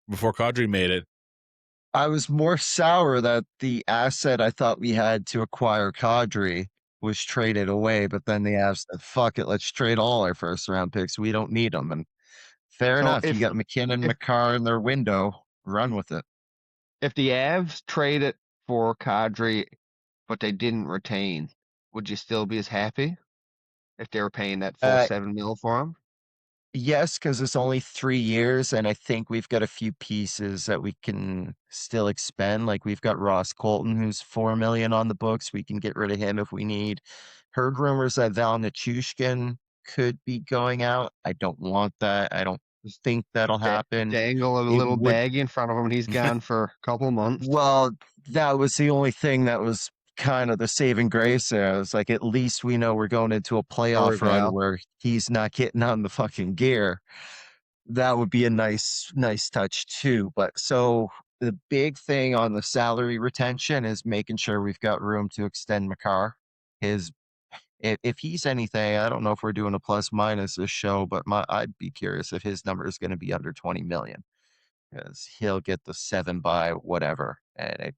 Before Kadri made it. I was more sour that the asset I thought we had to acquire Kadri was traded away, but then the Avs said, "Fuck it, let's trade all our 1st-round picks. We don't need them." And fair So enough. You got McKinnon, if McCarr in their window. Run with it. if the Avs traded for Kadri, but they didn't retain, would you still be as happy if they were paying that full Uh, 7 mil for him? Yes, because it's only 3 years, and I think we've got a few pieces that we can still expend. Like we've got Ross Colton, who's 4 million on the books. We can get rid of him if we need. Heard rumors that Val Nichushkin could be going out. I don't want that. I don't Just think that'll happen. dangle a It little would. baggie in front of him, and he's gone for a couple months. Well, that was the only thing that was kind of the saving grace there. I was like, at least we know we're going into a playoff Sorry, run Val. where he's not getting on the fucking gear. That would be a nice touch too. But so the big thing on the salary retention is making sure we've got room to extend McCarr. His if he's anything, I don't know if we're doing a plus minus this show, but I'd be curious if his number is going to be under 20 million because he'll get the 7 by whatever, and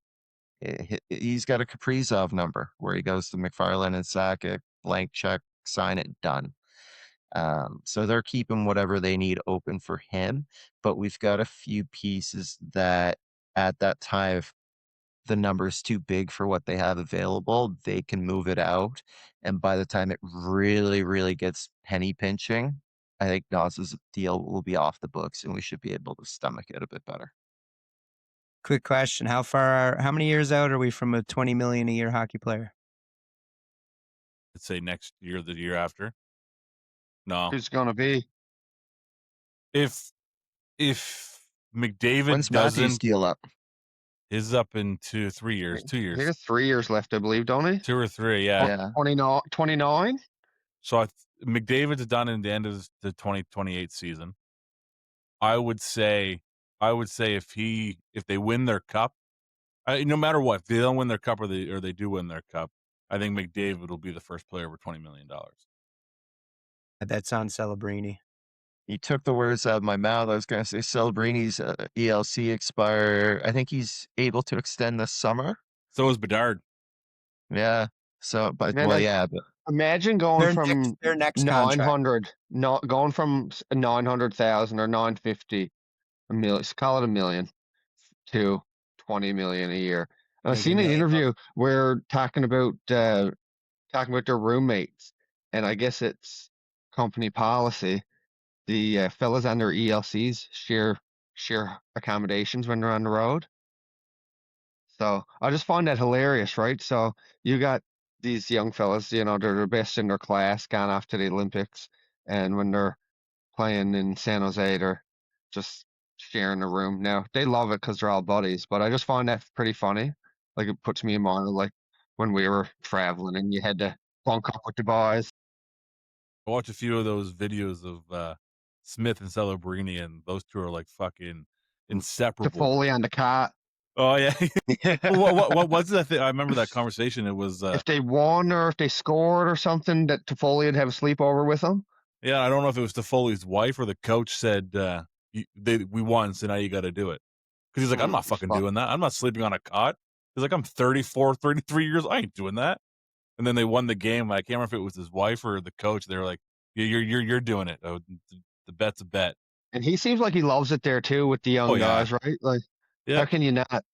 he's got a Kaprizov number where he goes to McFarland and Sakic, blank check, sign it, done. So they're keeping whatever they need open for him, but we've got a few pieces that at that time, if the number is too big for what they have available, they can move it out. And by the time it really, really gets penny pinching, I think Nas's deal will be off the books and we should be able to stomach it a bit better. Quick question: how many years out are we from a $20 million a year hockey player? Let's say next year, the year after. No, Who's going to be? if McDavid When's Matthew's doesn't, deal up? his is up in 3 years. 2 He years, has 3 years left, I believe, don't he? 2 or 3. Yeah. Yeah. 29? So McDavid's done in the end of the 2028 season. I would say if they win their cup, no matter what, if they don't win their cup or they do win their cup, I think McDavid will be the first player over $20 million. That's on Celebrini. You took the words out of my mouth. I was going to say Celebrini's ELC expire. I think he's able to extend this summer. So is Bedard. Yeah. So, but Man, well, yeah. But imagine going from Their next contract. 900, not going from 900,000 or 950, a million, let's call it a million, to 20 million a year. And I've Make seen $1 an million interview where talking about their roommates, and I guess it's company policy. The fellas on their ELCs share accommodations when they're on the road. So I just find that hilarious, right? So you got these young fellas, they're the best in their class, gone off to the Olympics, and when they're playing in San Jose, they're just sharing a room. Now they love it because they're all buddies, but I just find that pretty funny. Like it puts me in mind of like when we were traveling and you had to bunk up with the boys. I watched a few of those videos of Smith and Celebrini, and those two are like fucking inseparable. Toffoli on the cot. Oh yeah. what was that thing? I remember that conversation. It was If they won or if they scored or something, that Toffoli would have a sleepover with them. yeah, I don't know if it was Toffoli's wife or the coach said we won, so now you got to do it. Because he's like, I'm not fucking doing that. I'm not sleeping on a cot. He's like, I'm 34, 33 years. I ain't doing that. And then they won the game. I can't remember if it was his wife or the coach. They were like, you're doing it. Oh, the bet's a bet. And he seems like he loves it there too with the young guys, right? Like, how can you not?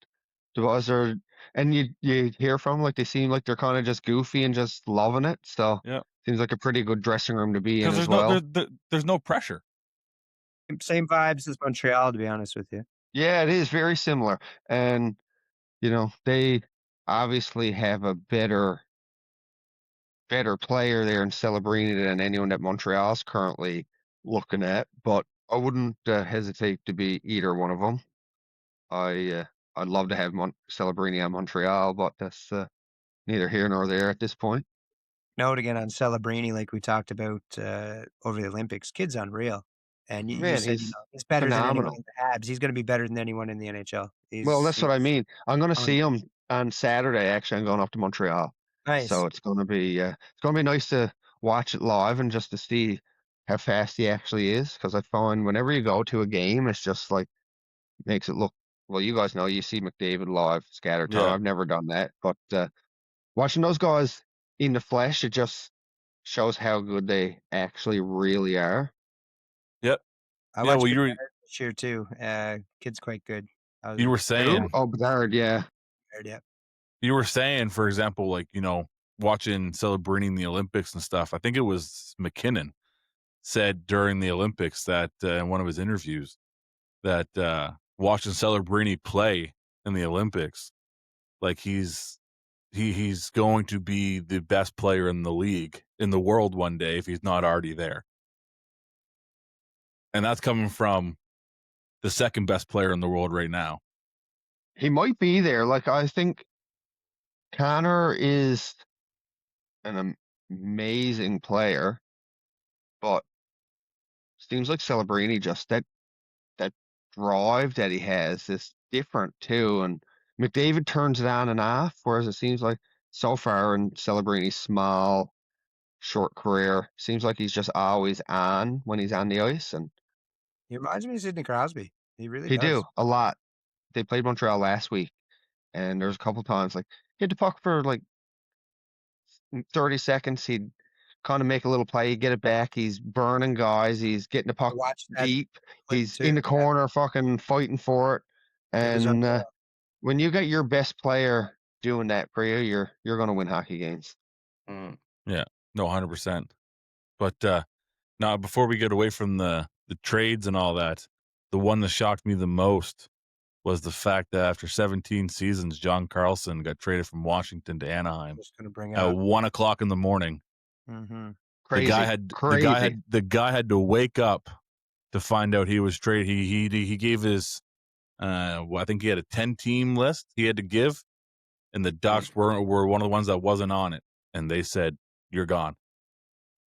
The boys are, and you hear from them, like they seem like they're kind of just goofy and just loving it. So yeah, seems like a pretty good dressing room to be in as well. There's no pressure. Same vibes as Montreal, to be honest with you. Yeah, it is very similar. And, they obviously have a better player there in Celebrini than anyone that Montreal's currently looking at. But I wouldn't hesitate to be either one of them. I'd love to have Celebrini on Montreal, but that's neither here nor there at this point. Note again on Celebrini, like we talked about over the Olympics, kid's unreal. And you said he's better phenomenal. than anyone in the Habs. He's going to be better than anyone in the NHL. Well, that's what I mean. I'm going to see him on Saturday. Actually, I'm going up to Montreal. Nice. So it's going to be nice to watch it live and just to see how fast he actually is. Because I find whenever you go to a game, it's just like makes it look. Well, you guys know you see McDavid live scattered time. Yeah. I've never done that, but watching those guys in the flesh, it just shows how good they actually really are. Yep. I watched Bedard this year too. Kid's quite good. You were saying, Bedard, yeah. Yeah. You were saying, for example, like watching Celebrini the Olympics and stuff. I think it was McKinnon said during the Olympics that in one of his interviews that watching Celebrini play in the Olympics, like he's going to be the best player in the league, in the world one day, if he's not already there. And that's coming from the second best player in the world right now. He might be there. Like, I think Connor is an amazing player, but seems like Celebrini just that drive that he has is different too. And McDavid turns it on and off, whereas it seems like so far in Celebrini's small, short career, seems like he's just always on when he's on the ice. And he reminds me of Sidney Crosby. He really does. He do a lot. They played Montreal last week, and there's a couple times like he had the puck for like 30 seconds. He'd kind of make a little play, get it back. He's burning guys. He's getting the puck deep. He's in the corner, fucking fighting for it. And when you got your best player doing that for you, you're going to win hockey games. Yeah, no, 100%. But now, before we get away from the trades and all that, the one that shocked me the most was the fact that after 17 seasons, John Carlson got traded from Washington to Anaheim Just going to bring at up. 1:00 in the morning. Mm-hmm. Crazy. The guy had to wake up to find out he was traded. He gave his I think he had a 10-team list he had to give, and the Ducks were one of the ones that wasn't on it, and they said, "You're gone."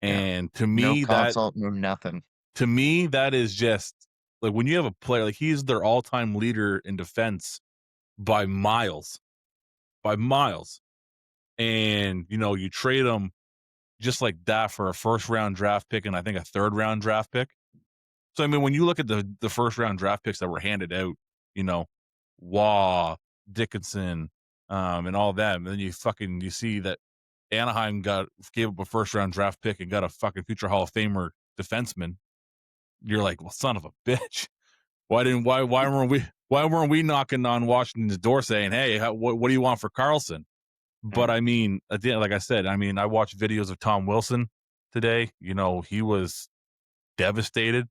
And to me, No consult, no nothing. to me, that is just like when you have a player like he's their all-time leader in defense by miles, and you trade him just like that for a first-round draft pick and I think a third-round draft pick. So I mean, when you look at the first-round draft picks that were handed out, Waugh, Dickinson, and all that, and then you see that Anaheim gave up a first-round draft pick and got a fucking future Hall of Famer defenseman. You're like, well, son of a bitch. Why weren't we knocking on Washington's door saying, hey, what do you want for Carlson? But I mean, at the end, like I said, I mean, I watched videos of Tom Wilson today. He was devastated.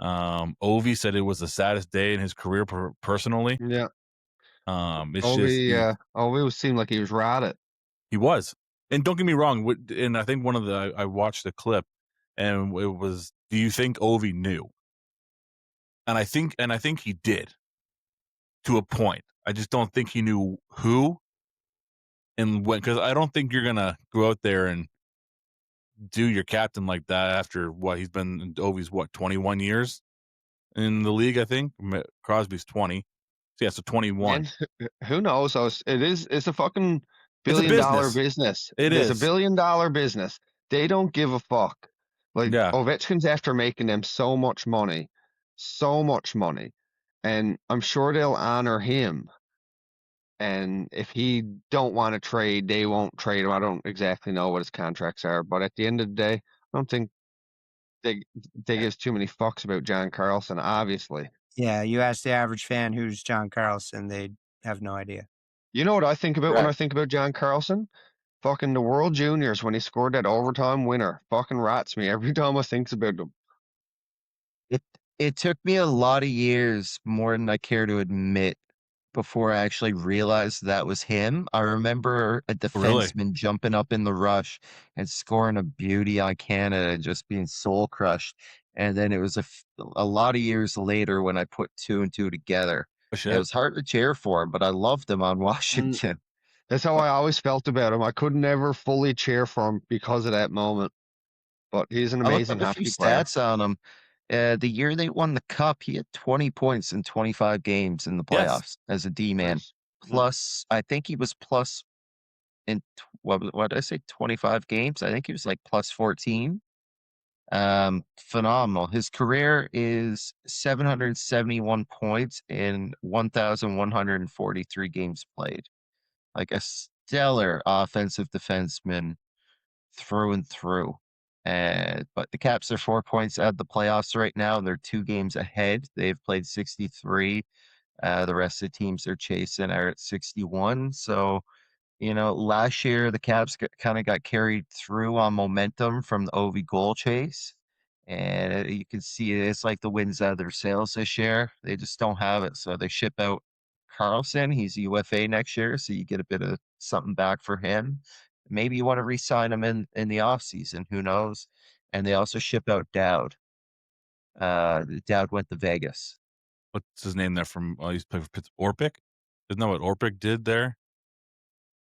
Ovi said it was the saddest day in his career personally. Yeah. It's Ovi seemed like he was ratted. He was. And don't get me wrong, and I think I watched the clip and it was, do you think Ovi knew? And I think he did to a point. I just don't think he knew who and when, because I don't think you're going to go out there and do your captain like that after he's been Ovi's 21 years in the league, I think. Crosby's 20. So yeah, so 21. And who knows? It's a fucking billion-dollar business. It's a billion-dollar business. They don't give a fuck. Like, Ovechkin's after making them so much money. And I'm sure they'll honor him. And if he don't want to trade, they won't trade him. I don't exactly know what his contracts are, but at the end of the day, I don't think they give too many fucks about John Carlson, obviously. Yeah, you ask the average fan who's John Carlson, they'd have no idea. You know what I think about when I think about John Carlson? Fucking the World Juniors when he scored that overtime winner. Fucking rats me every time I think about them. It took me a lot of years, more than I care to admit, before I actually realized that was him. I remember a defenseman jumping up in the rush and scoring a beauty on Canada, just being soul crushed. And then it was a lot of years later when I put two and two together. It was hard to cheer for him, but I loved him on Washington. That's how I always felt about him. I could never fully cheer for him because of that moment. But he's an amazing hockey player. Stats on him. The year they won the cup, he had 20 points in 25 games in the playoffs as a D-man. Nice. Plus, I think he was plus in, what did I say, 25 games? I think he was like plus 14. Phenomenal. His career is 771 points in 1,143 games played. Like a stellar offensive defenseman through and through. But the Caps are 4 points out of the playoffs right now. They're 2 games ahead. They've played 63. The rest of the teams they're chasing are at 61. So, last year the Caps kind of got carried through on momentum from the Ovi goal chase. And you can see it's like the winds out of their sails this year. They just don't have it. So they ship out Carlson. He's a UFA next year. So you get a bit of something back for him. Maybe you want to re-sign him in the offseason. Who knows? And they also ship out Dowd. Dowd went to Vegas. What's his name there from? He's played for Orpik. Isn't that what Orpik did there?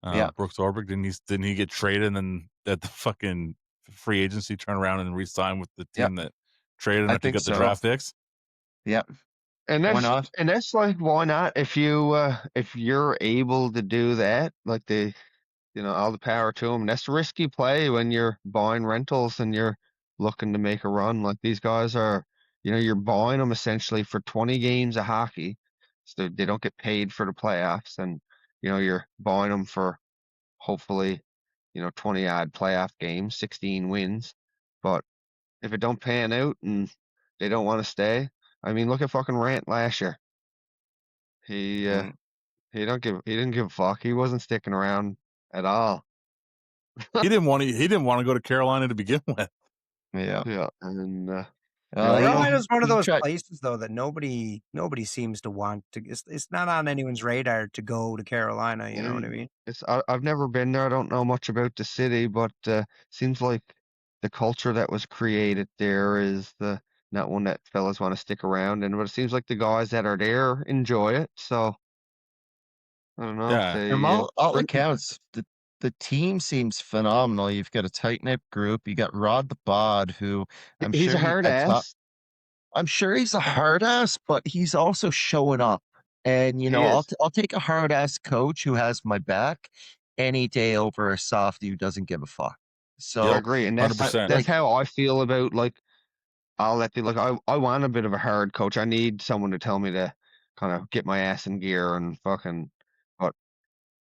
Brooks Orpik. Didn't he get traded and then at the fucking free agency turn around and re-sign with the team that traded him to get the draft picks? Yep. And that's like, why not? If you're able to do that, like all the power to them. That's a risky play when you're buying rentals and you're looking to make a run. Like these guys are, you're buying them essentially for 20 games of hockey, so they don't get paid for the playoffs, and you're buying them for hopefully 20 odd playoff games, 16 wins. But if it don't pan out and they don't want to stay, I mean, look at fucking Rant last year. He didn't give a fuck. He wasn't sticking around at all. He didn't want to go to Carolina to begin with. Yeah. And I don't know. Carolina's one of he those tried. places though that nobody seems to want to. It's not on anyone's radar to go to Carolina. You know what I mean? I've never been there. I don't know much about the city, but seems like the culture that was created there is the not one that fellas want to stick around in. But it seems like the guys that are there enjoy it. So I don't know if Yeah. From they. all Bring- accounts, the team seems phenomenal. You've got a tight knit group. You got Rod the Bod, who I'm he's sure a he hard had top. ass. I'm sure he's a hard ass, but he's also showing up. And He I'll is. I'll take a hard ass coach who has my back any day over a softie who doesn't give a fuck. I Yep. So agree, and that's 100%. that's like how I feel about like I'll let the like I want a bit of a hard coach. I need someone to tell me to kind of get my ass in gear and fucking. But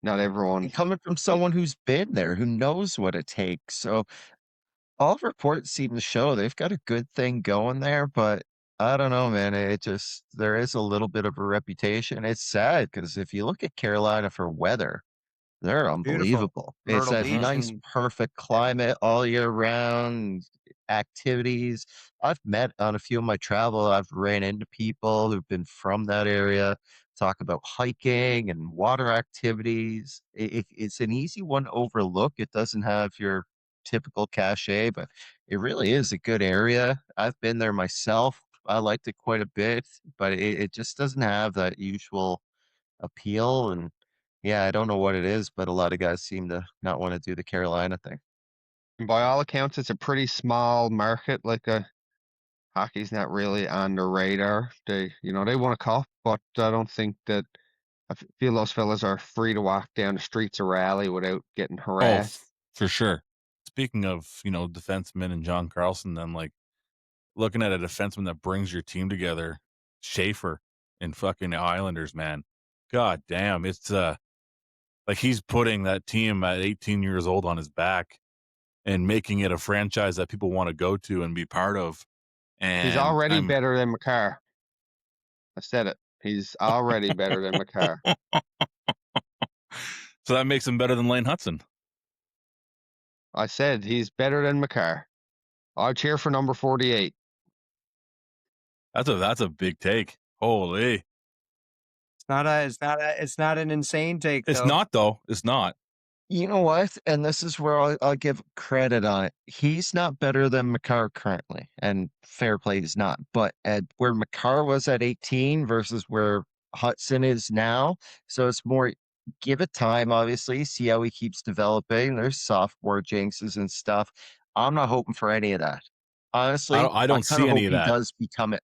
not everyone. and coming from someone who's been there, who knows what it takes. So all reports seem to show they've got a good thing going there, but I don't know, man. It just there is a little bit of a reputation. It's sad because if you look at Carolina for weather, they're Beautiful. unbelievable. It's Myrtle that Beach nice, and perfect yeah, climate all year round, activities. I've met on a few of my travel, I've ran into people who've been from that area, talk about hiking and water activities. It's an easy one to overlook. It doesn't have your typical cachet, but it really is a good area. I've been there myself. I liked it quite a bit, but it just doesn't have that usual appeal. And yeah, I don't know what it is, but a lot of guys seem to not want to do the Carolina thing. By all accounts, it's a pretty small market. Like hockey's not really on the radar. They won a cup, but I don't think that feel those fellas are free to walk down the streets of Raleigh without getting Oh, harassed. for sure. Speaking of, defensemen and John Carlson, then like looking at a defenseman that brings your team together, Schaefer and fucking Islanders, man. God damn. It's like he's putting that team at 18 years old on his back and making it a franchise that people want to go to and be part of. He's And already I'm better than McCarr. I said it. He's already better than McCarr. so that makes him better than Lane Hudson. I said he's better than McCarr. I'll cheer for number 48. That's a big take. Holy. it's not an insane take It's though. not though. It's not. You know what? And this is where I'll give credit on it. He's not better than McCarr currently, and fair play is not. But at where McCarr was at 18 versus where Hudson is now, so it's more give it time, obviously, see how he keeps developing. There's sophomore jinxes and stuff. I'm not hoping for any of that. Honestly, I I don't kind see of hope any of he that. does become it.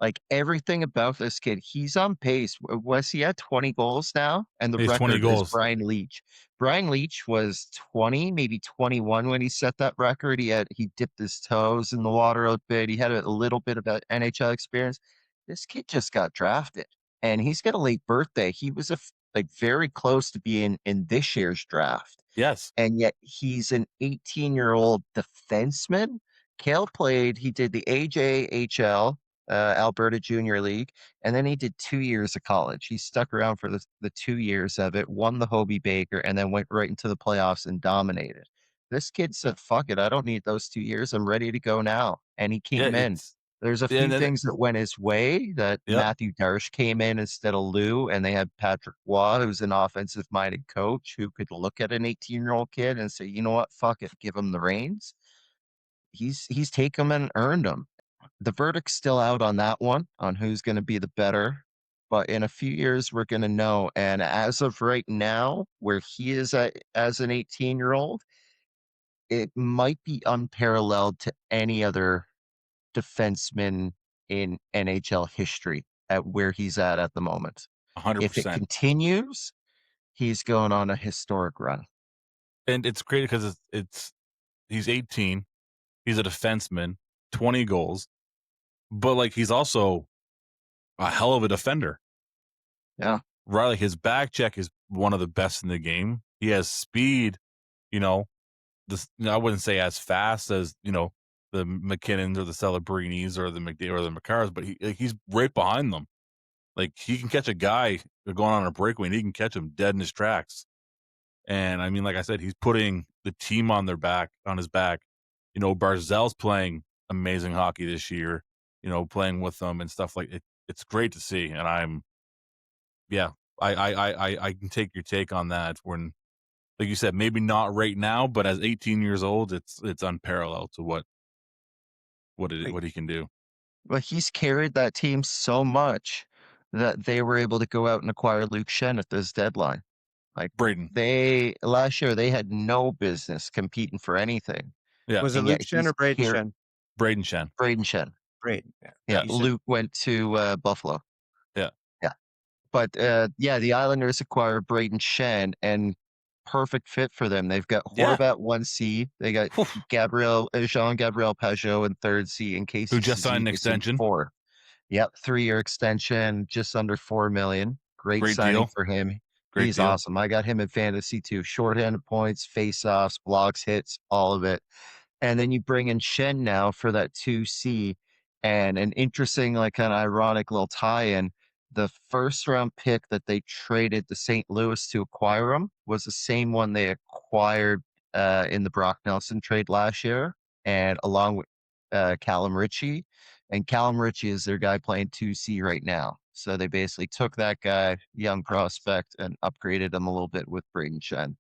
Like everything about this kid, he's on pace. Was he at 20 goals now? And the He's 20 record is goals. Brian Leach. Brian Leach was 20, maybe 21 when he set that record. He dipped his toes in the water a bit. He had a little bit of NHL experience. This kid just got drafted, and he's got a late birthday. He was like very close to being in this year's draft, Yes. and yet he's an 18-year-old defenseman. Kale played, he did the AJHL, Alberta Junior League, and then he did 2 years of college. He stuck around for the 2 years of it, won the Hobie Baker, and then went right into the playoffs and dominated. This kid said, fuck it, I don't need those 2 years. I'm ready to go now. And he Yeah, came in. There's a few and then things that went his way that yep. Matthew Darsh came in instead of Lou, and they had Patrick Waugh, who's an offensive minded coach who could look at an 18-year-old kid and say, you know what, fuck it, give him the reins. He's taken them and earned them. The verdict's still out on that one, on who's going to be the better. But in a few years, we're going to know. And as of right now, where he is at as an 18-year-old, it might be unparalleled to any other defenseman in NHL history at where he's at the moment. If it 100%. continues, he's going on a historic run. And it's great because he's 18. He's a defenseman, 20 goals, but like he's also a hell of a defender. Yeah. Riley, his back check is one of the best in the game. He has speed, I wouldn't say as fast as, the McKinnons or the Celebrinis or the McDavid or the McCarrs, but he's right behind them. Like he can catch a guy going on a breakaway and he can catch him dead in his tracks. And I mean, like I said, he's putting the team on his back. Barzell's playing amazing hockey this year. You know, playing with them and stuff like it. It's great to see, and I can take your take on that. When, like you said, maybe not right now, but as 18 years old, it's unparalleled to what he can do. But he's carried that team so much that they were able to go out and acquire Luke Shen at this deadline. Like Braden, last year they had no business competing for anything. yeah, Was it And Luke yet Shen he's or Braden carried- Shen? Braden Shen. Braden Shen. Braden. Yeah, You said- Luke went to Buffalo. Yeah. Yeah. But the Islanders acquire Braden Shen, and perfect fit for them. They've got Yeah. Horvat 1C. They got Jean-Gabriel Pajot in 3rd C, and Casey Who just signed an Cizikas in extension. 4. Yep, 3-year extension, just under $4 million. Great signing deal. for him. Great He's deal. awesome. I got him in fantasy too. Shorthanded points, face-offs, blocks, hits, all of it. And then you bring in Shen now for that 2C, and an interesting, like, kind of ironic little tie-in. The first-round pick that they traded to St. Louis to acquire him was the same one they acquired in the Brock Nelson trade last year, and along with Callum Ritchie. And Callum Ritchie is their guy playing 2C right now. So they basically took that guy, young prospect, and upgraded him a little bit with Braden Shen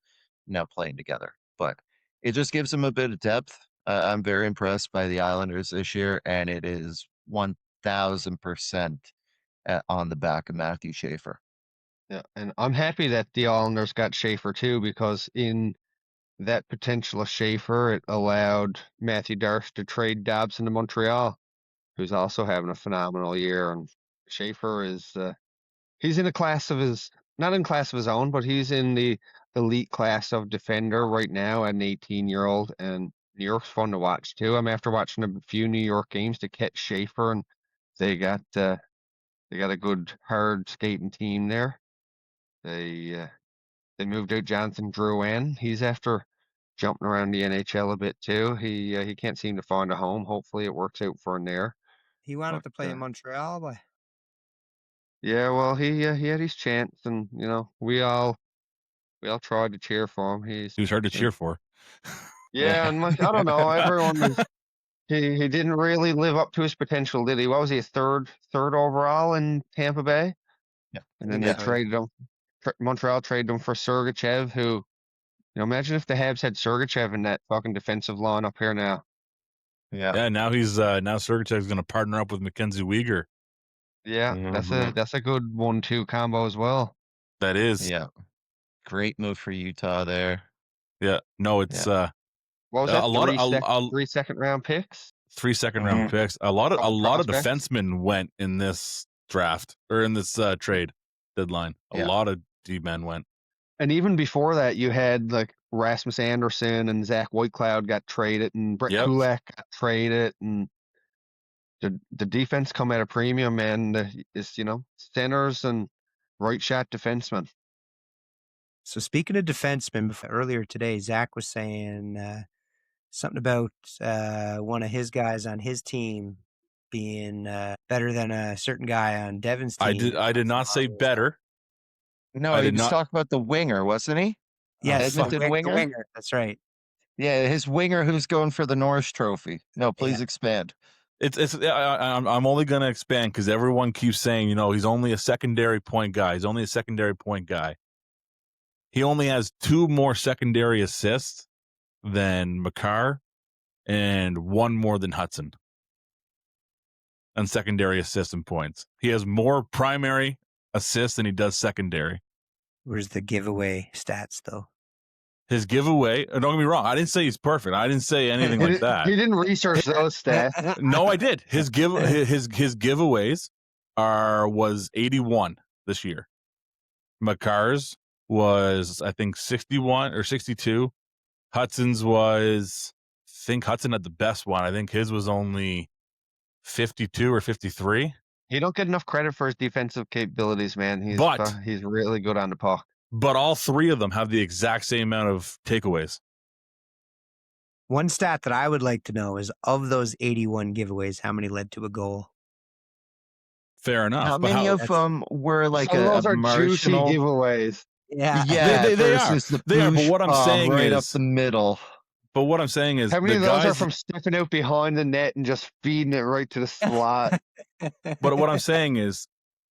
now playing together. But it just gives them a bit of depth. I'm very impressed by the Islanders this year, and it is 1,000% on the back of Matthew Schaefer. Yeah, and I'm happy that the Islanders got Schaefer too, because in that potential of Schaefer, it allowed Matthew Darche to trade Dobson to Montreal, who's also having a phenomenal year. And Schaefer is he's in a class of his, not in class of his own, but he's in the elite class of defender right now at an 18-year-old. And New York's fun to watch too. I'm after watching a few New York games to catch Schaefer, and they got a good hard skating team there. They moved out Jonathan Drouin. He's after jumping around the NHL a bit too. He can't seem to find a home. Hopefully it works out for him there. He wanted But, to play in Montreal, but Yeah, well, he had his chance, and you know we all tried to cheer for him. He was hard to cheer for. Yeah, and I don't know. Everyone was. He didn't really live up to his potential, did he? What was he, a third overall in Tampa Bay? Yeah. And then Yeah. they traded him. Montreal traded him for Sergachev, who, you know, imagine if the Habs had Sergachev in that fucking defensive line up here now. Yeah, now he's now Sergachev's going to partner up with Mackenzie Weegar. Yeah, that's a good 1-2 combo as well. That is. Yeah. Great move for Utah there. Yeah. No, it's What was that? a lot of 3 second round picks. 3 second-round picks. A lot of prospects. defensemen went in this draft or in this trade deadline. A Yeah. lot of D-men went. And even before that, you had like Rasmus Anderson and Zach Whitecloud got traded, and Brett Yep. Kulak got traded, and the defense come at a premium, and it's, you know, centers and right shot defensemen. So speaking of defensemen, earlier today, Zach was saying something about one of his guys on his team being better than a certain guy on Devin's team. I did not say better. No, I he did was not- talking about the winger, wasn't he? Yes, the Edmonton winger? That's right. Yeah, his winger who's going for the Norris Trophy. No, please expand. I'm only going to expand because everyone keeps saying, you know, he's only a secondary point guy. He's only a secondary point guy. He only has 2 more secondary assists than Makar and 1 more than Hudson on secondary assists and points. He has more primary assists than he does secondary. Where's the giveaway stats, though? His giveaway, don't get me wrong, I didn't say he's perfect. I didn't say anything like that. He didn't research those stats. No, I did. His giveaways was 81 this year. Makar's was, I think, 61 or 62. Hudson's was, I think Hudson had the best one. I think his was only 52 or 53. He don't get enough credit for his defensive capabilities, man. He's really good on the puck. But all 3 of them have the exact same amount of takeaways. One stat that I would like to know is, of those 81 giveaways, how many led to a goal? Fair enough. How But many of them were like Some of those a are juicy marginal? giveaways. Yeah. Yeah, They are. versus the They are, but push what I'm bomb saying right up is- the middle. But what I'm saying is How many the of those are guys. from stepping out behind the net and just feeding it right to the slot? But what I'm saying is,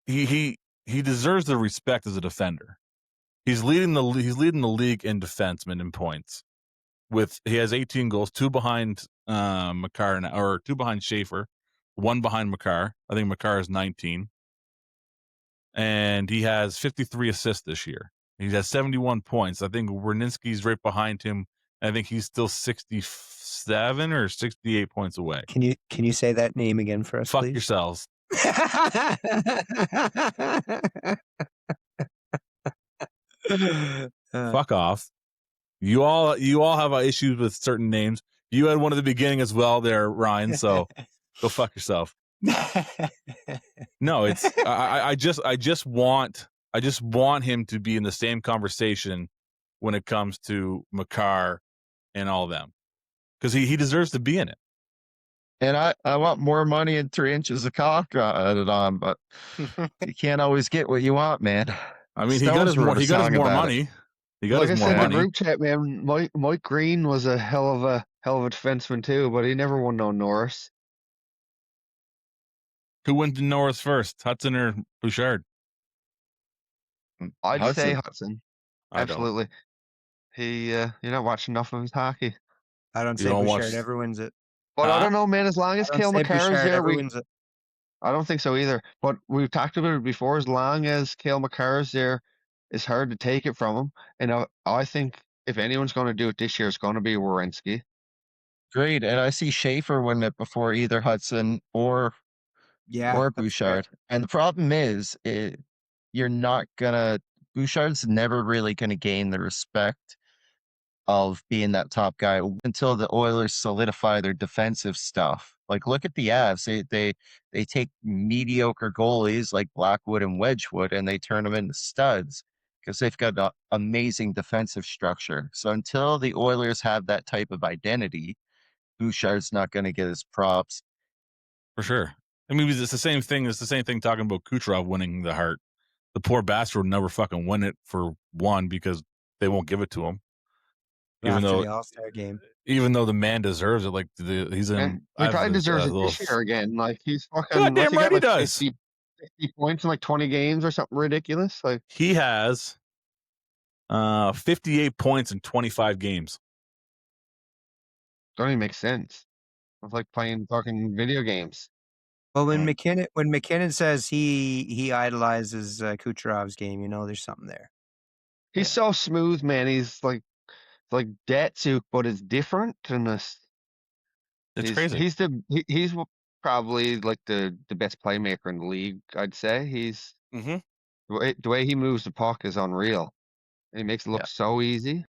he deserves the respect as a defender. He's leading the league in defensemen in points. He has 18 goals, 2 behind Makar or 2 behind Schaefer, 1 behind Makar. I think Makar is 19, and he has 53 assists this year. He has 71 points. I think Werninski's right behind him. I think he's still 67 or 68 points away. Can you say that name again for us, Fuck please? yourselves. Fuck off. You all have issues with certain names. You had one at the beginning as well there, Ryan, so go fuck yourself. No, it's I just want him to be in the same conversation when it comes to Makar and all of them. Because he deserves to be in it. And I want more money and 3 inches of cock added on, but you can't always get what you want, man. I mean, he got his more money. He got Like I his more said in the money. group chat, man, Mike Green was a hell of a defenseman too, but he never won no Norris. Who went to Norris first, Hudson or Bouchard? I'd say Hudson. I don't. Absolutely. You're not watching enough of his hockey. I don't You say don't Bouchard watch- ever wins it. But Huh? I don't know, man. As long as I don't Cale say Makar is Bouchard there, ever wins it. I don't think so either. But we've talked about it before. As long as Cale Makar is there, it's hard to take it from him. And I think if anyone's going to do it this year, it's going to be Werenski. Great, and I see Schaefer win it before either Hudson or Yeah, that's Bouchard. fair. And the problem is, you're not gonna. Bouchard's never really gonna gain the respect of being that top guy until the Oilers solidify their defensive stuff. Like, look at the Avs. They take mediocre goalies like Blackwood and Wedgwood and they turn them into studs because they've got an amazing defensive structure. So until the Oilers have that type of identity, Bouchard's not going to get his props. For sure. I mean, it's the same thing. It's the same thing talking about Kucherov winning the Hart. The poor bastard will never fucking win it for one because they won't give it to him. After the All-Star game. Even though the man deserves it, like he's in. And he probably deserves it this year again. Like he's fucking. Goddamn right he like does. 50 points in like 20 games or something ridiculous. Like he has 58 points in 25 games. Don't even make sense. It's like playing fucking video games. Well, when McKinnon says he idolizes Kucherov's game, you know there's something there. He's so smooth, man. He's like Datsuk, but it's different and It's crazy. He's probably like the best playmaker in the league. I'd say he's Mm-hmm. the way he moves the puck is unreal. He makes it look so easy.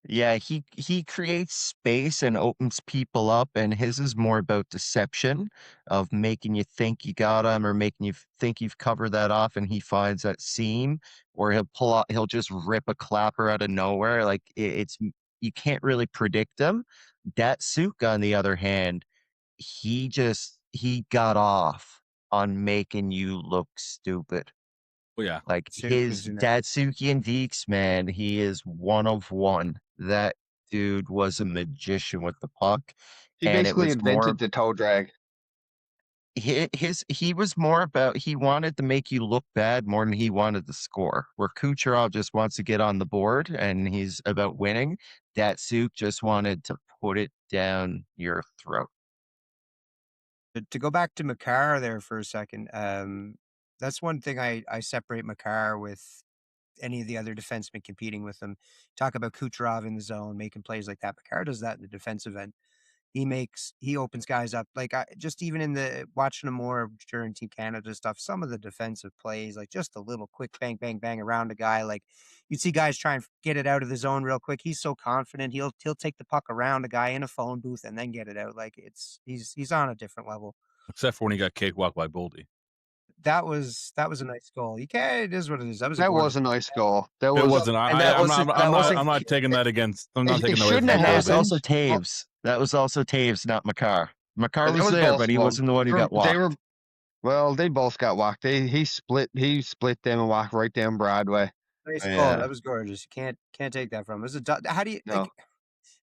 Yeah, he creates space and opens people up, and his is more about deception of making you think you got him or making you think you've covered that off, and he finds that seam, or he'll just rip a clapper out of nowhere. Like it's you can't really predict him. Datsuk, on the other hand, he got off on making you look stupid. Well, yeah. Like his Datsuki and Deeks, man, he is one of one. That dude was a magician with the puck. He and basically it was invented the toe drag. He was more about, he wanted to make you look bad more than he wanted to score. Where Kucherov just wants to get on the board and he's about winning. Datsuk just wanted to put it down your throat. To go back to Makar there for a second, that's one thing I separate Makar with any of the other defensemen competing with him. Talk about Kucherov in the zone, making plays like that. Makar does that in the defensive end. He opens guys up. Like just even in the watching him more during Team Canada stuff, some of the defensive plays, like just a little quick bang, bang, bang around a guy. Like you'd see guys try and get it out of the zone real quick. He's so confident. He'll take the puck around a guy in a phone booth and then get it out. Like he's on a different level. Except for when he got cakewalked by Boldy. That was a nice goal. You can't. It is what it is. That was a nice goal. It wasn't. I'm not taking that against. I'm not taking away from And that was Boldy. also Taves. That was also Taves, not Makar. Makar was there, but he wasn't the one who got walked. They both got walked. He split them and walked right down Broadway. Nice goal. That was gorgeous. You can't take that from him. How do you like?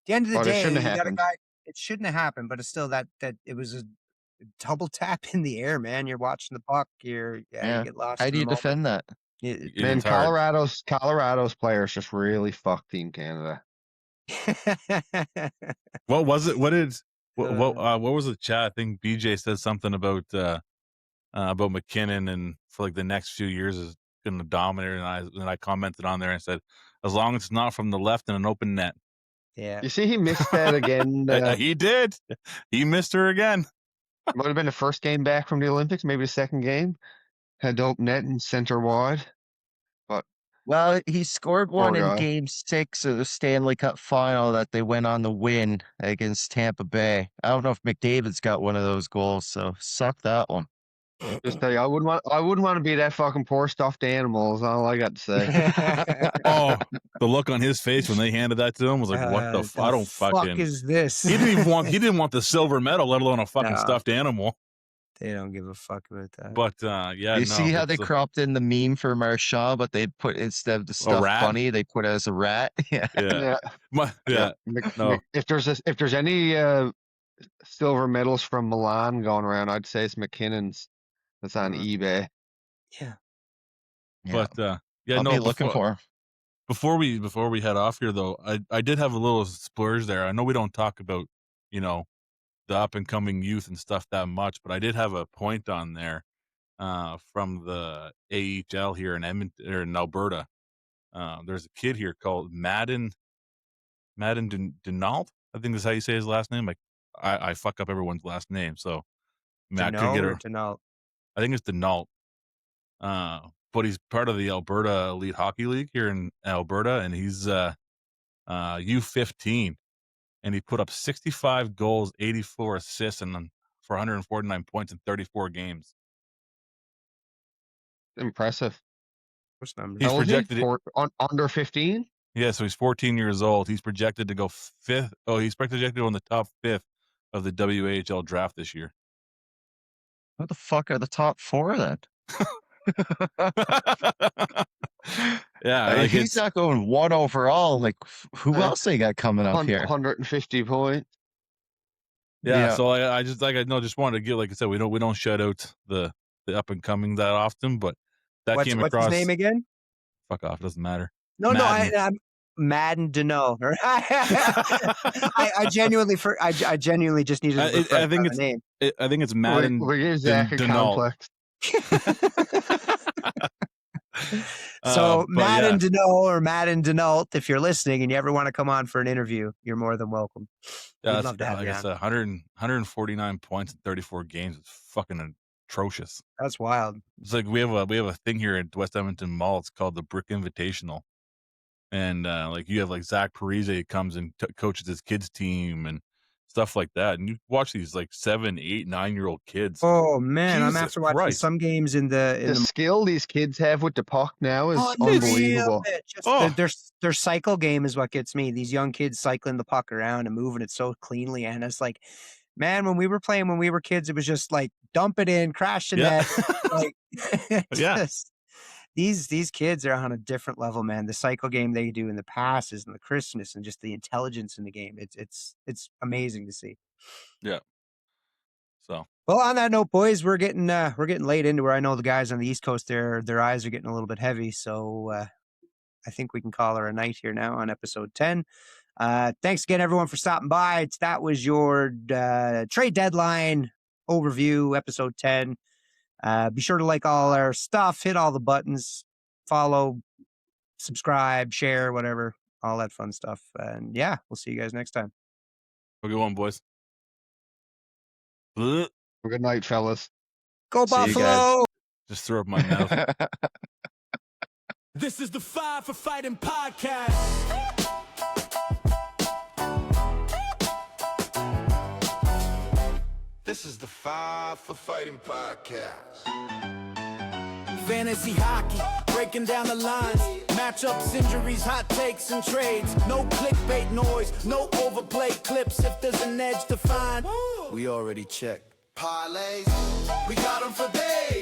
the end of the But it day, shouldn't you have got a happened. guy. It shouldn't have happened, but it's still that it was a double tap in the air, man. You're watching the puck. You get lost How in do the you moment. defend that? Man, It's hard. Colorado's players just really fucked Team Canada. What was it? What was the chat? I think BJ said something about McKinnon, and for like the next few years is going to dominate. And I commented on there and said, as long as it's not from the left in an open net. Yeah. You see, he missed that again. He did. He missed her again. Might have been the first game back from the Olympics, maybe the second game. Had to open net and center wide. But Well, he scored one poor in guy. Game 6 of the Stanley Cup Final that they went on to win against Tampa Bay. I don't know if McDavid's got one of those goals, so suck that one. Just tell you, I wouldn't want to be that fucking poor stuffed animal. Is all I got to say. Oh, the look on his face when they handed that to him was like, "What the? I don't fucking." Is this? He didn't want the silver medal, let alone a fucking No. stuffed animal. They don't give a fuck about that. But You see how they cropped in the meme for Marchand, but they put instead of the stuff rat? bunny, they put it as a rat. Yeah. No. If there's any silver medals from Milan going around, I'd say it's McKinnon's. That's on eBay. Yeah. But I'll be looking for him. Before we head off here, though, I did have a little splurge there. I know we don't talk about, the up and coming youth and stuff that much, but I did have a point on there from the AHL here in Edmonton or in Alberta. There's a kid here called Madden Denault. I think that's how you say his last name. Like I fuck up everyone's last name, so Matt could get her. Denault. I think it's Denault. But he's part of the Alberta Elite Hockey League here in Alberta, and he's U15, and he put up 65 goals, 84 assists, and for 149 points in 34 games. Impressive. What's number? He's projected under 15. Yeah, so he's 14 years old. He's projected to go fifth. Oh, he's projected to go in the top 5th of the WHL draft this year. What the fuck are the top 4 then? Yeah, like he's not going 1 overall. Like, who else they got coming up here? 150 points. Yeah, so I just just wanted to get, like I said, we don't shout out the up and coming that often, but that came across. What's his name again? Fuck off, doesn't matter. No, I'm Madden Denault. I genuinely just needed to I think it's name. I think it's Madden. We give Zach a complex. So Madden Denault or Madden Denault, if you're listening and you ever want to come on for an interview, you're more than welcome. Yeah, We'd love to have like you I on. said, 149 points in 34 games. It's fucking atrocious. That's wild. It's like we have a thing here at West Edmonton Mall. It's called the Brick Invitational, and like you have like Zach Parise comes and coaches his kids team and stuff like that. And you watch these like 7, 8, 9-year-old kids. Oh man, Jesus I'm after watching Christ. some games in the skill these kids have with the puck now is unbelievable. Their cycle game is what gets me. These young kids cycling the puck around and moving it so cleanly, and it's like, man, when we were playing when we were kids, it was just like dump it in, crash the net. Like, these kids are on a different level, man. The cycle game they do in the passes and the crispness and just the intelligence in the game. It's amazing to see. Yeah. So well, on that note, boys, we're getting late into where I know the guys on the East Coast their eyes are getting a little bit heavy. So I think we can call her a night here now on episode 10. Thanks again, everyone, for stopping by. That was your trade deadline overview, episode 10. Be sure to like all our stuff, hit all the buttons, follow, subscribe, share, whatever, all that fun stuff. And yeah, we'll see you guys next time. have a good one, boys. Good night, fellas. Go See you Buffalo! Just throw up my mouth. This is the Five for Fighting podcast. This is the Five for Fighting podcast. Fantasy hockey, breaking down the lines. Matchups, injuries, hot takes, and trades. No clickbait noise, no overplayed clips. If there's an edge to find, we already checked. Parlays, we got them for days.